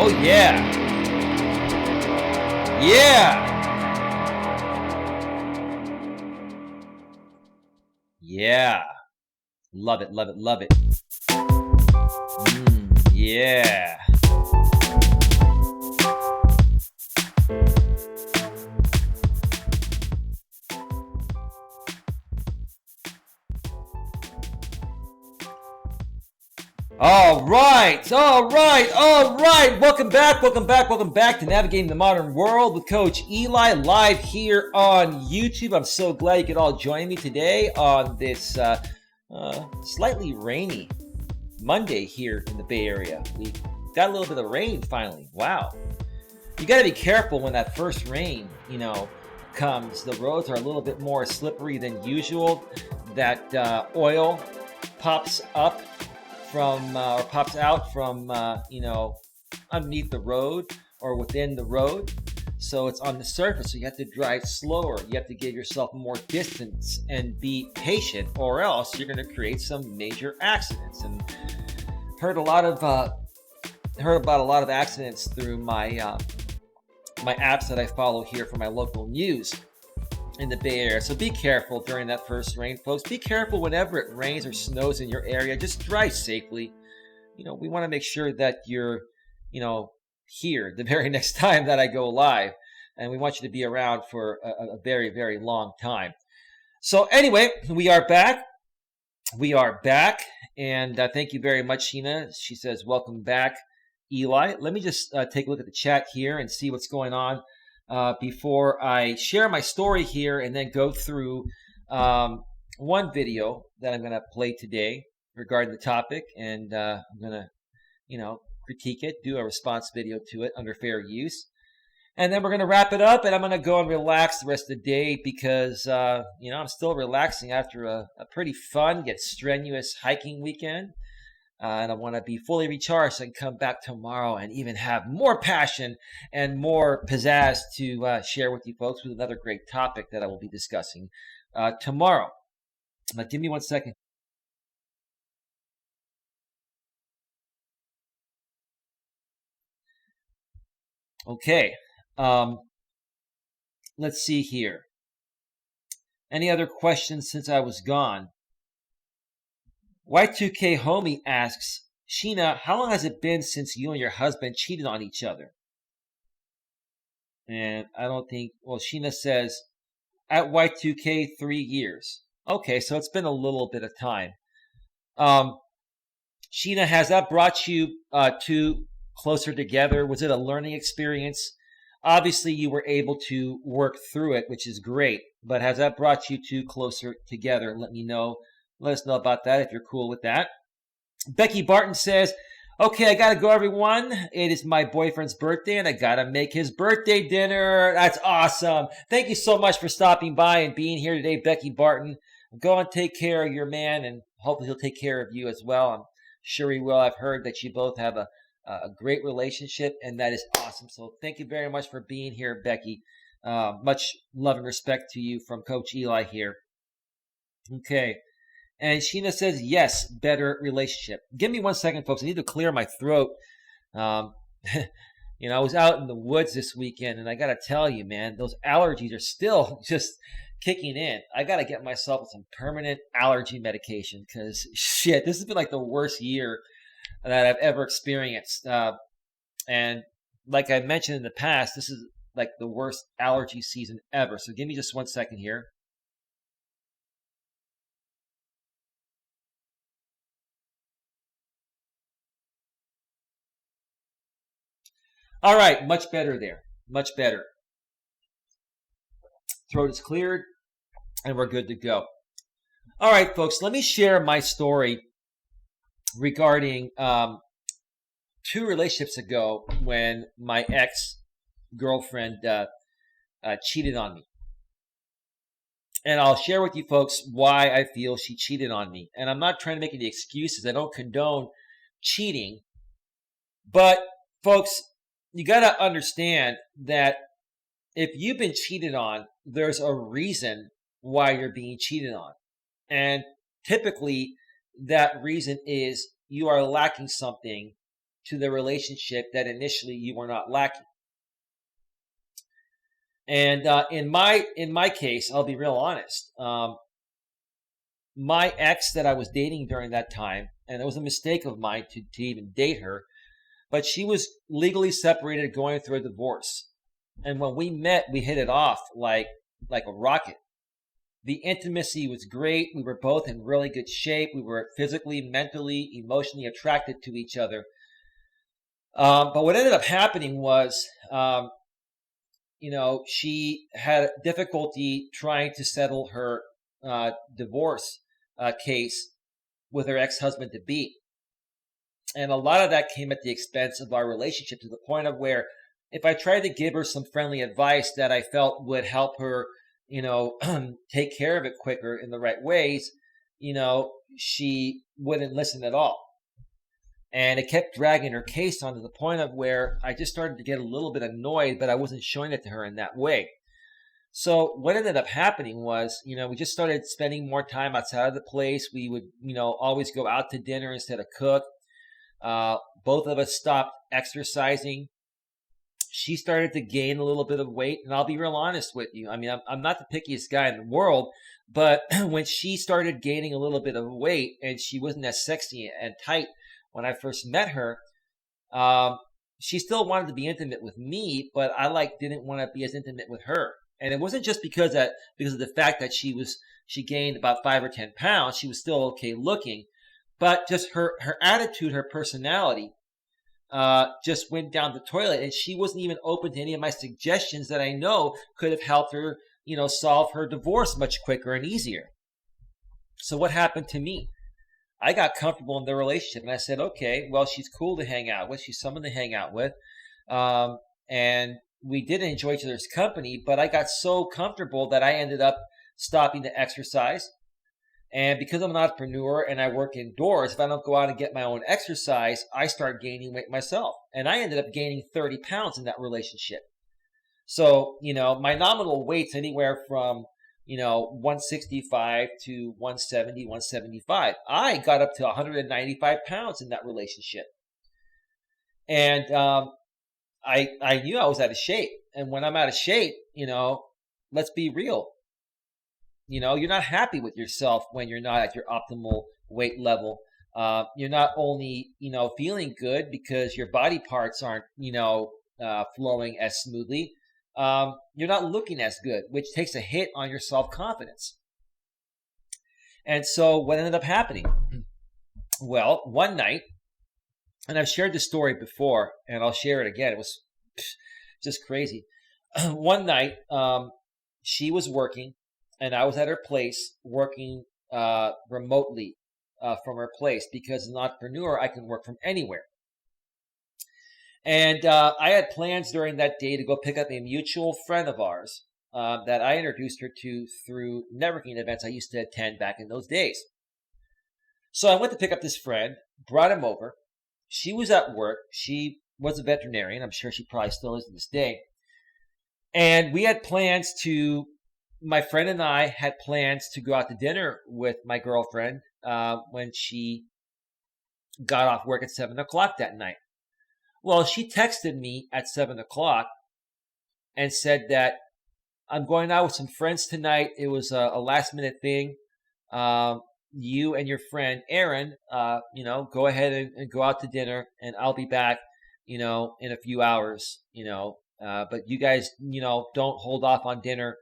Oh, yeah. Yeah. Yeah. Love it, love it, love it. Yeah. All right, all right, all right. Welcome back, welcome back, welcome back to Navigating the Modern World with Coach Eli, live here on YouTube. I'm so glad you could all join me today on this slightly rainy Monday here in the Bay Area. We got a little bit of rain finally. Wow. You got to be careful when that first rain, comes. The roads are a little bit more slippery than usual. That oil pops up from or pops out from underneath the road or within the road, so it's on the surface, so you have to drive slower. You have to give yourself more distance and be patient, or else you're going to create some major accidents. And heard about a lot of accidents through my my apps that I follow here for my local news in the Bay Area. So be careful during that first rain, folks. Be careful whenever it rains or snows in your area. Just drive safely. We want to make sure that you're, here the very next time that I go live. And we want you to be around for a very, very long time. So anyway, we are back. We are back. And thank you very much, Sheena. She says, welcome back, Eli. Let me just take a look at the chat here and see what's going on. Before I share my story here and then go through one video that I'm going to play today regarding the topic, and I'm going to, critique it, do a response video to it under fair use. And then we're going to wrap it up, and I'm going to go and relax the rest of the day because, I'm still relaxing after a pretty fun yet strenuous hiking weekend. And I want to be fully recharged and come back tomorrow and even have more passion and more pizzazz to share with you folks with another great topic that I will be discussing tomorrow. Now, give me 1 second. Okay. Let's see here. Any other questions since I was gone? Y2K Homie asks, Sheena, how long has it been since you and your husband cheated on each other? And I don't think, Sheena says, at Y2K, 3 years. Okay, so it's been a little bit of time. Sheena, has that brought you two closer together? Was it a learning experience? Obviously, you were able to work through it, which is great. But has that brought you two closer together? Let me know. Let us know about that if you're cool with that. Becky Barton says, okay, I got to go, everyone. It is my boyfriend's birthday, and I got to make his birthday dinner. That's awesome. Thank you so much for stopping by and being here today, Becky Barton. Go and take care of your man, and hopefully he'll take care of you as well. I'm sure he will. I've heard that you both have a great relationship, and that is awesome. So thank you very much for being here, Becky. Much love and respect to you from Coach Eli here. Okay. And Sheena says, yes, better relationship. Give me 1 second, folks. I need to clear my throat. I was out in the woods this weekend, and I got to tell you, man, those allergies are still just kicking in. I got to get myself some permanent allergy medication because, shit, this has been like the worst year that I've ever experienced. And like I mentioned in the past, this is like the worst allergy season ever. So give me just 1 second here. All right, much better there. Much better. Throat is cleared, and we're good to go. All right, folks, let me share my story regarding 2 relationships ago when my ex-girlfriend cheated on me. And I'll share with you folks why I feel she cheated on me. And I'm not trying to make any excuses. I don't condone cheating. But, folks, you got to understand that if you've been cheated on, there's a reason why you're being cheated on. And typically, that reason is you are lacking something to the relationship that initially you were not lacking. And in my case, I'll be real honest. My ex that I was dating during that time, and it was a mistake of mine to even date her, but she was legally separated, going through a divorce. And when we met, we hit it off like a rocket. The intimacy was great. We were both in really good shape. We were physically, mentally, emotionally attracted to each other. But what ended up happening was, she had difficulty trying to settle her divorce case with her ex-husband-to-be. And a lot of that came at the expense of our relationship, to the point of where if I tried to give her some friendly advice that I felt would help her, take care of it quicker in the right ways, she wouldn't listen at all. And it kept dragging her case on, to the point of where I just started to get a little bit annoyed, but I wasn't showing it to her in that way. So what ended up happening was, we just started spending more time outside of the place. We would, always go out to dinner instead of cook. Both of us stopped exercising. She started to gain a little bit of weight, and I'll be real honest with you. I mean, I'm not the pickiest guy in the world, but when she started gaining a little bit of weight and she wasn't as sexy and tight when I first met her, she still wanted to be intimate with me, but I didn't want to be as intimate with her. And it wasn't just because of the fact that she gained about 5 or 10 pounds. She was still okay looking, but just her attitude, her personality, just went down the toilet, and she wasn't even open to any of my suggestions that I know could have helped her, solve her divorce much quicker and easier. So what happened to me? I got comfortable in the relationship, and I said, okay, well, she's cool to hang out with. She's someone to hang out with. And we did enjoy each other's company, but I got so comfortable that I ended up stopping to exercise. And because I'm an entrepreneur and I work indoors, if I don't go out and get my own exercise, I start gaining weight myself. And I ended up gaining 30 pounds in that relationship. So, my nominal weight's anywhere from 165 to 170, 175. I got up to 195 pounds in that relationship. And I knew I was out of shape. And when I'm out of shape, let's be real. You're not happy with yourself when you're not at your optimal weight level. You're not only, feeling good because your body parts aren't, flowing as smoothly. You're not looking as good, which takes a hit on your self-confidence. And so what ended up happening? Well, one night, and I've shared this story before, and I'll share it again. It was just crazy. One night, she was working, and I was at her place working remotely from her place, because as an entrepreneur, I can work from anywhere. And I had plans during that day to go pick up a mutual friend of ours that I introduced her to through networking events I used to attend back in those days. So I went to pick up this friend, brought him over. She was at work. She was a veterinarian. I'm sure she probably still is to this day. And my friend and I had plans to go out to dinner with my girlfriend when she got off work at 7 o'clock that night. Well, she texted me at 7 o'clock and said that I'm going out with some friends tonight. It was a last minute thing. You and your friend Aaron, go ahead and go out to dinner, and I'll be back, in a few hours, but you guys, don't hold off on dinner,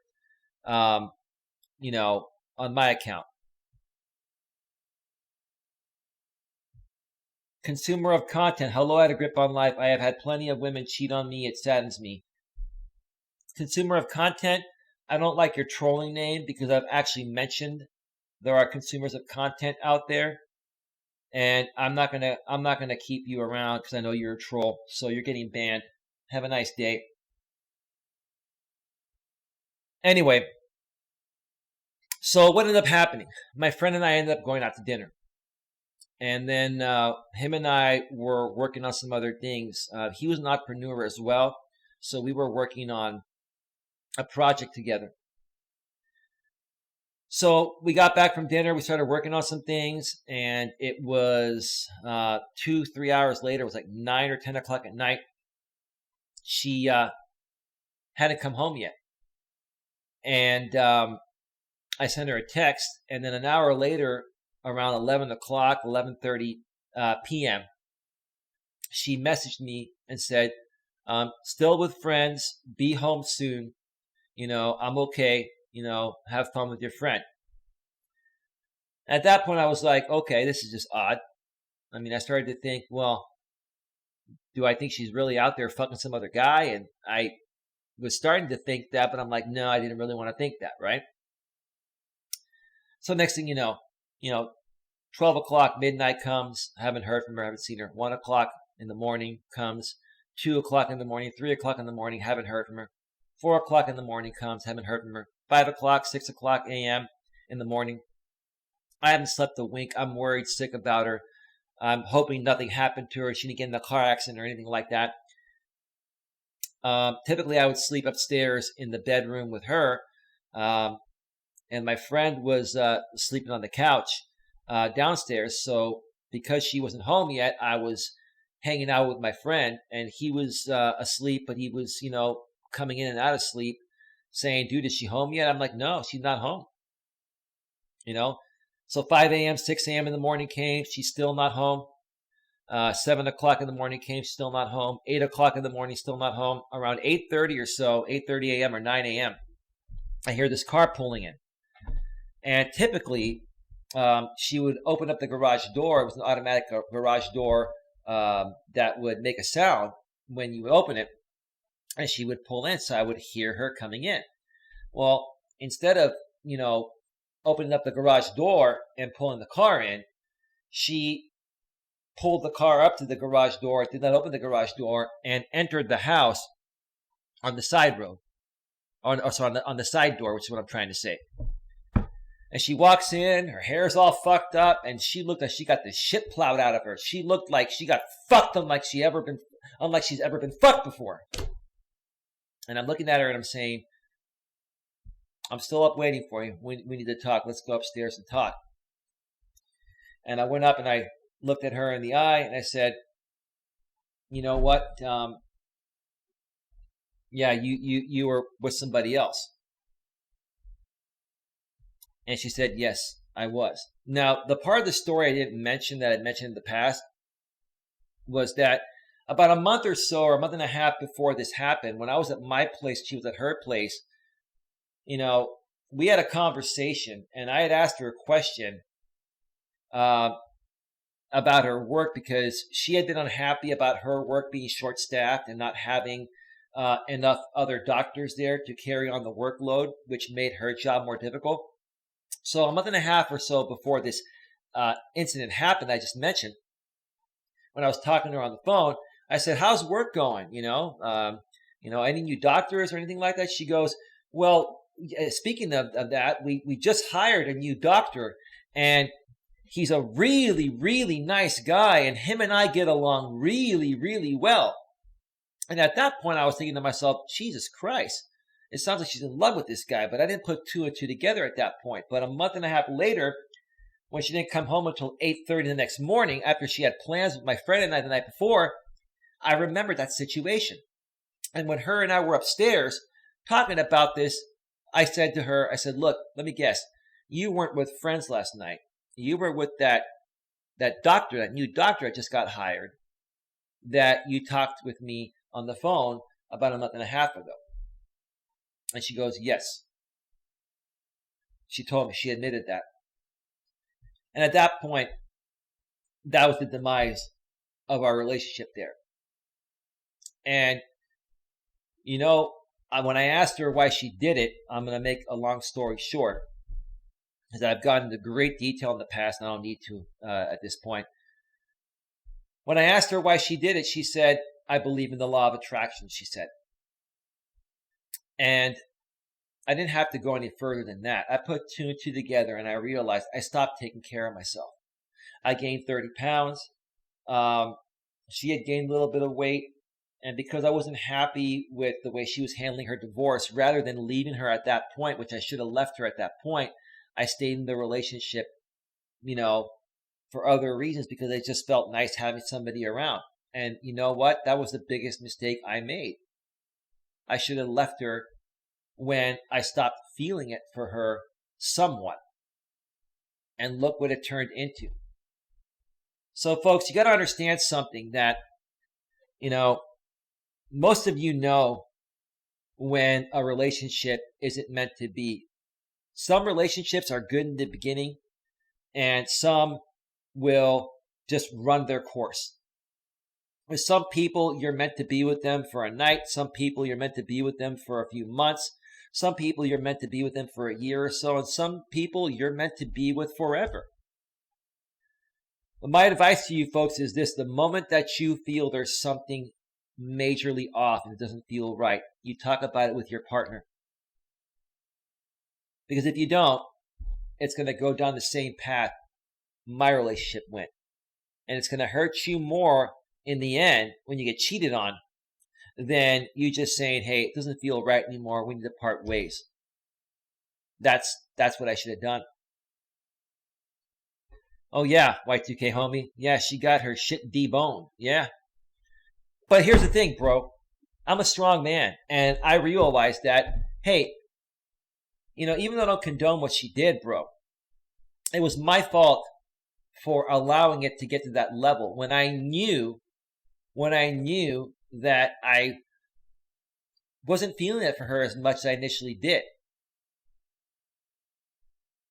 on my account. Consumer of content. Hello, I had a grip on life. I have had plenty of women cheat on me. It saddens me. Consumer of content. I don't like your trolling name, because I've actually mentioned there are consumers of content out there, and I'm not gonna keep you around because I know you're a troll. So you're getting banned. Have a nice day. Anyway, so what ended up happening? My friend and I ended up going out to dinner. And then him and I were working on some other things. He was an entrepreneur as well, so we were working on a project together. So we got back from dinner. We started working on some things, and it was 2-3 hours later. It was like 9 or 10 o'clock at night. She hadn't come home yet, and I sent her a text. And then an hour later, around 11 o'clock, 11:30 p.m., she messaged me and said, "Still with friends. Be home soon. I'm okay. Have fun with your friend." At that point, I was like, okay, this is just odd. I mean, I started to think, well, do I think she's really out there fucking some other guy? And I was starting to think that, but I'm like, no, I didn't really want to think that, right? So next thing you know, 12 o'clock, midnight comes. I haven't heard from her. I haven't seen her. 1 o'clock in the morning comes. 2 o'clock in the morning, 3 o'clock in the morning, haven't heard from her. 4 o'clock in the morning comes, haven't heard from her. 5 o'clock, 6 o'clock a.m. in the morning. I haven't slept a wink. I'm worried, sick about her. I'm hoping nothing happened to her. She didn't get in a car accident or anything like that. Typically, I would sleep upstairs in the bedroom with her. And my friend was sleeping on the couch downstairs. So because she wasn't home yet, I was hanging out with my friend. And he was asleep, but he was, coming in and out of sleep saying, "Dude, is she home yet?" I'm like, "No, she's not home." So 5 a.m., 6 a.m. in the morning came. She's still not home. 7 o'clock in the morning came. She's still not home. 8 o'clock in the morning, still not home. Around 8:30 or so, 8:30 a.m. or 9 a.m., I hear this car pulling in. And typically, she would open up the garage door. It was an automatic garage door that would make a sound when you would open it. And she would pull in, so I would hear her coming in. Well, instead of, opening up the garage door and pulling the car in, she pulled the car up to the garage door, did not open the garage door, and entered the house on the side road. On the side door, which is what I'm trying to say. And she walks in, her hair's all fucked up, and she looked like she got the shit plowed out of her. She looked like she got fucked unlike she's ever been fucked before. And I'm looking at her and I'm saying, "I'm still up waiting for you. We need to talk. Let's go upstairs and talk." And I went up and I looked at her in the eye and I said, "You know what? Yeah, you were with somebody else." And she said, "Yes, I was." Now, the part of the story I didn't mention that I mentioned in the past was that about a month or so, or a month and a half before this happened, when I was at my place, she was at her place, we had a conversation, and I had asked her a question about her work because she had been unhappy about her work being short-staffed and not having enough other doctors there to carry on the workload, which made her job more difficult. So a month and a half or so before this incident happened, I just mentioned, when I was talking to her on the phone, I said, "How's work going? Any new doctors or anything like that?" She goes, "Well, speaking of that, we just hired a new doctor, and he's a really, really nice guy, and him and I get along really, really well." And at that point, I was thinking to myself, Jesus Christ, it sounds like she's in love with this guy, but I didn't put two and two together at that point. But a month and a half later, when she didn't come home until 8:30 the next morning, after she had plans with my friend and I the night before, I remembered that situation. And when her and I were upstairs talking about this, I said to her, "Look, let me guess. You weren't with friends last night. You were with that doctor, that new doctor that just got hired, that you talked with me on the phone about a month and a half ago." And she goes, "Yes." She told me, she admitted that. And at that point, that was the demise of our relationship there. And, when I asked her why she did it, I'm going to make a long story short, because I've gone into great detail in the past, and I don't need to at this point. When I asked her why she did it, she said, "I believe in the law of attraction," she said. And I didn't have to go any further than that. I put two and two together, and I realized I stopped taking care of myself. I gained 30 pounds. She had gained a little bit of weight. And because I wasn't happy with the way she was handling her divorce, rather than leaving her at that point, which I should have left her at that point, I stayed in the relationship, for other reasons because it just felt nice having somebody around. And you know what? That was the biggest mistake I made. I should have left her when I stopped feeling it for her somewhat. And look what it turned into. So folks, you got to understand something that, most of you know when a relationship isn't meant to be. Some relationships are good in the beginning and some will just run their course. With some people, you're meant to be with them for a night. Some people, you're meant to be with them for a few months. Some people, you're meant to be with them for a year or so. And some people, you're meant to be with forever. But my advice to you folks is this: the moment that you feel there's something majorly off and it doesn't feel right, you talk about it with your partner. Because if you don't, it's going to go down the same path my relationship went. And it's going to hurt you more in the end when you get cheated on than you just saying, hey, it doesn't feel right anymore, we need to part ways. That's what I should have done. Oh yeah, Y2K homie. Yeah, she got her shit deboned. Yeah. But here's the thing, bro. I'm a strong man, and I realized that, hey, even though I don't condone what she did, bro, it was my fault for allowing it to get to that level when I knew that I wasn't feeling it for her as much as I initially did.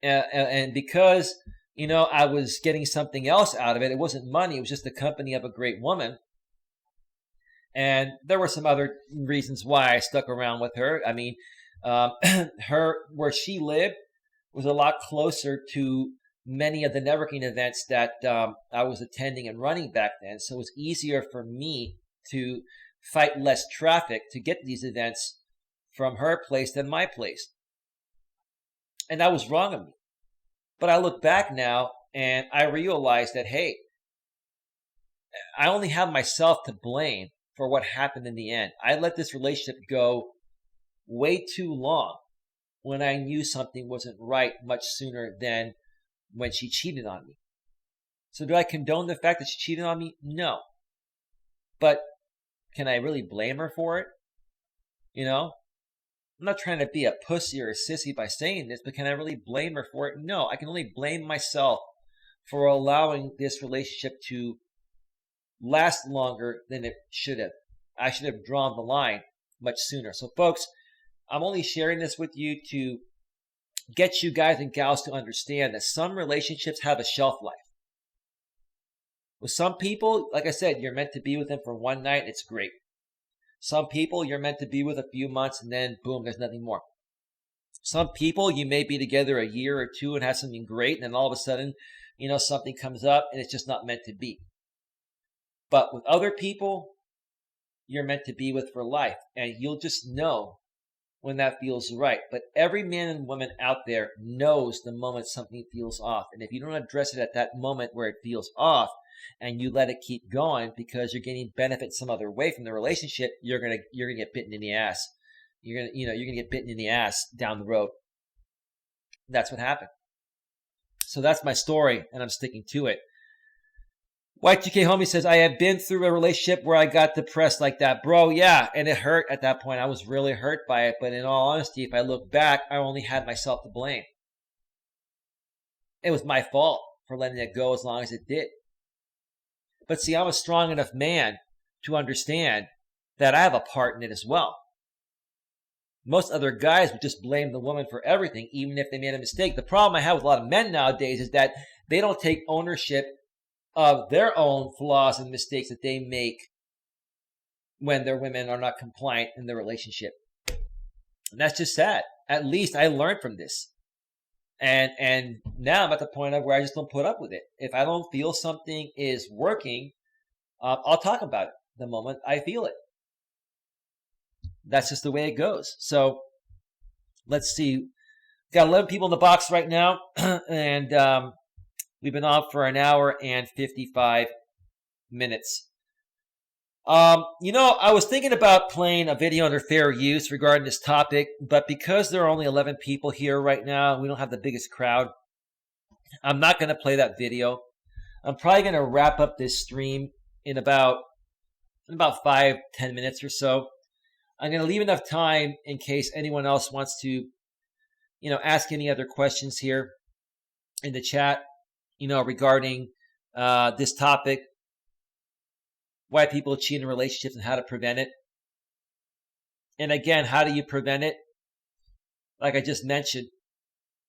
And because, I was getting something else out of it, it wasn't money, it was just the company of a great woman. And there were some other reasons why I stuck around with her. I mean, where she lived was a lot closer to many of the networking events that I was attending and running back then. So it was easier for me to fight less traffic to get to these events from her place than my place. And that was wrong of me. But I look back now and I realize that, hey, I only have myself to blame for what happened in the end. I let this relationship go way too long when I knew something wasn't right much sooner than when she cheated on me. So do I condone the fact that she cheated on me? No. But can I really blame her for it? I'm not trying to be a pussy or a sissy by saying this, but can I really blame her for it? No, I can only blame myself for allowing this relationship to last longer than it should have. I should have drawn the line much sooner. So folks, I'm only sharing this with you to get you guys and gals to understand that some relationships have a shelf life. With some people, like I said, you're meant to be with them for one night. It's great. Some people you're meant to be with a few months and then boom, there's nothing more. Some people you may be together a year or two and have something great, and then all of a sudden, something comes up and it's just not meant to be. But with other people, you're meant to be with for life, and you'll just know when that feels right. But every man and woman out there knows the moment something feels off. And if you don't address it at that moment where it feels off and you let it keep going because you're getting benefit some other way from the relationship, you're gonna get bitten in the ass. You're gonna get bitten in the ass down the road. That's what happened. So that's my story, and I'm sticking to it. Y2K homie says, I have been through a relationship where I got depressed like that. Bro, yeah, and it hurt at that point. I was really hurt by it. But in all honesty, if I look back, I only had myself to blame. It was my fault for letting it go as long as it did. But see, I'm a strong enough man to understand that I have a part in it as well. Most other guys would just blame the woman for everything, even if they made a mistake. The problem I have with a lot of men nowadays is that they don't take ownership of their own flaws and mistakes that they make when their women are not compliant in their relationship. And that's just sad. At least I learned from this. And now I'm at the point of where I just don't put up with it. If I don't feel something is working, I'll talk about it the moment I feel it. That's just the way it goes. So let's see. We've got 11 people in the box right now. And we've been on for an hour and 55 minutes. I was thinking about playing a video under fair use regarding this topic, but because there are only 11 people here right now, we don't have the biggest crowd. I'm not going to play that video. I'm probably going to wrap up this stream in about 5-10 minutes or so. I'm going to leave enough time in case anyone else wants to, ask any other questions here in the chat, regarding this topic, why people cheat in relationships and how to prevent it. And again, how do you prevent it? Like I just mentioned,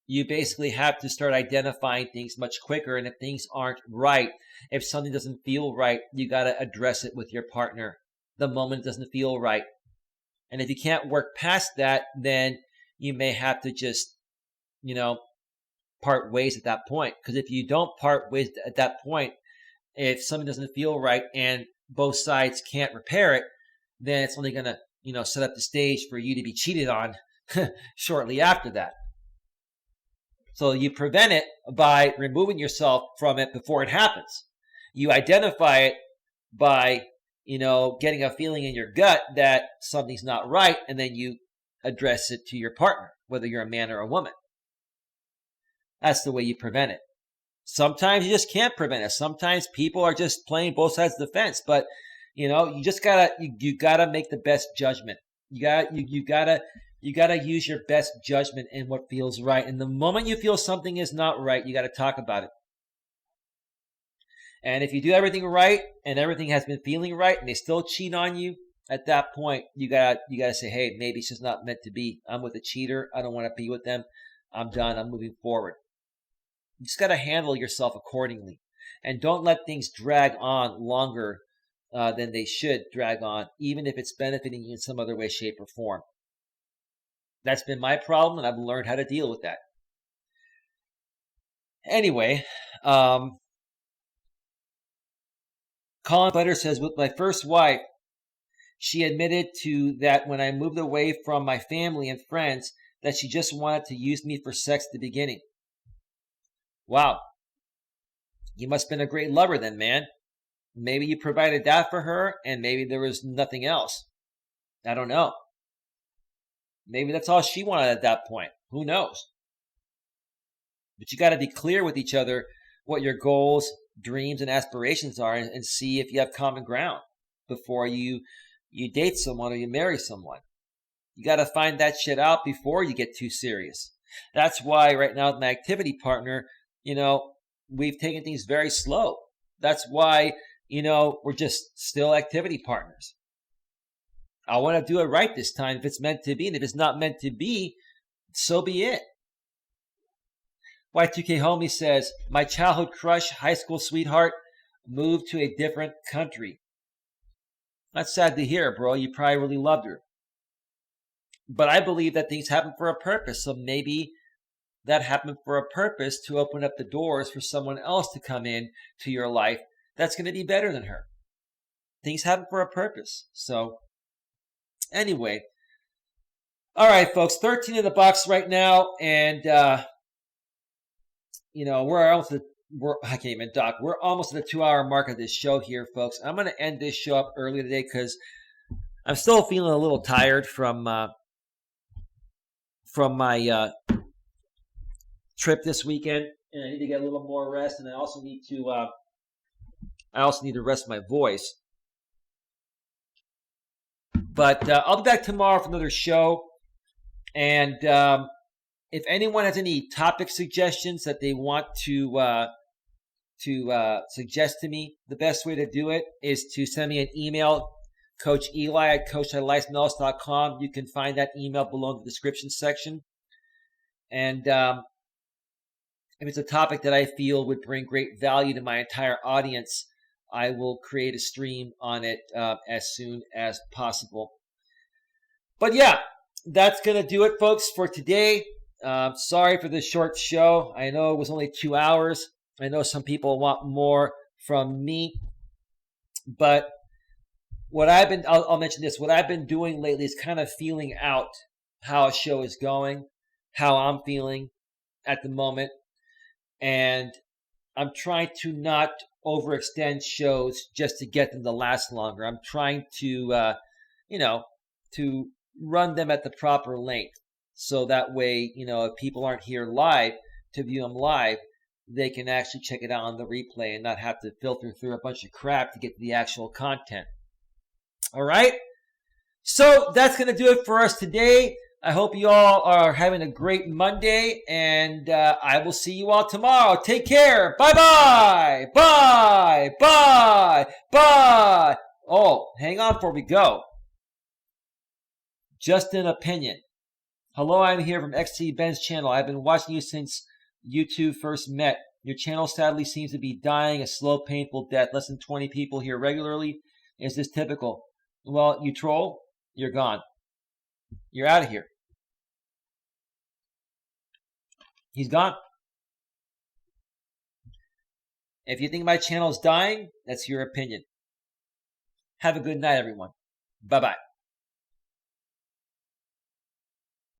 you basically have to start identifying things much quicker. And if things aren't right, if something doesn't feel right, you got to address it with your partner the moment it doesn't feel right. And if you can't work past that, then you may have to just, part ways at that point. Because if you don't part ways at that point, if something doesn't feel right and both sides can't repair it, then it's only going to, set up the stage for you to be cheated on shortly after that. So you prevent it by removing yourself from it before it happens. You identify it by, getting a feeling in your gut that something's not right, and then you address it to your partner, whether you're a man or a woman. That's the way you prevent it. Sometimes you just can't prevent it. Sometimes people are just playing both sides of the fence, but you just gotta make the best judgment. You gotta use your best judgment in what feels right. And the moment you feel something is not right, you gotta talk about it. And if you do everything right and everything has been feeling right and they still cheat on you, at that point you gotta say, hey, maybe it's just not meant to be. I'm with a cheater. I don't want to be with them. I'm done. I'm moving forward. You just gotta handle yourself accordingly, and don't let things drag on longer than they should drag on, even if it's benefiting you in some other way, shape, or form. That's been my problem, and I've learned how to deal with that. Anyway, Colin Butter says, with my first wife, she admitted to that when I moved away from my family and friends, that she just wanted to use me for sex at the beginning. Wow. You must have been a great lover then, man. Maybe you provided that for her, and maybe there was nothing else. I don't know. Maybe that's all she wanted at that point. Who knows? But you got to be clear with each other what your goals, dreams, and aspirations are, and see if you have common ground before you date someone or you marry someone. You got to find that shit out before you get too serious. That's why right now with my activity partner, we've taken things very slow. That's why, we're just still activity partners. I want to do it right this time if it's meant to be. And if it's not meant to be, so be it. Y2K Homie says, my childhood crush, high school sweetheart, moved to a different country. That's sad to hear, bro. You probably really loved her. But I believe that things happen for a purpose. So maybe that happened for a purpose to open up the doors for someone else to come in to your life that's going to be better than her. Things happen for a purpose. So anyway, all right, folks, 13 in the box right now. And, we're almost I can't even talk. We're almost at the 2-hour mark of this show here, folks. I'm going to end this show up early today because I'm still feeling a little tired from my trip this weekend, and I need to get a little more rest. And I also need to rest my voice. But I'll be back tomorrow for another show. And if anyone has any topic suggestions that they want to suggest to me, the best way to do it is to send me an email, Coach Eli at coacheli@melas.com. You can find that email below in the description section. And if it's a topic that I feel would bring great value to my entire audience, I will create a stream on it as soon as possible. But yeah, that's going to do it, folks, for today. Sorry for the short show. I know it was only 2 hours. I know some people want more from me. But I'll mention this. What I've been doing lately is kind of feeling out how a show is going, how I'm feeling at the moment. And I'm trying to not overextend shows just to get them to last longer. I'm trying to, to run them at the proper length. So that way, if people aren't here live to view them live, they can actually check it out on the replay and not have to filter through a bunch of crap to get to the actual content. All right. So that's going to do it for us today. I hope you all are having a great Monday, and I will see you all tomorrow. Take care. Bye-bye. Bye. Bye. Bye. Oh, hang on before we go. Just an opinion. Hello, I'm here from XT Ben's channel. I've been watching you since you two first met. Your channel sadly seems to be dying a slow, painful death. Less than 20 people here regularly. Is this typical? Well, you troll, you're gone. You're out of here. He's gone. If you think my channel is dying, that's your opinion. Have a good night, everyone. Bye-bye.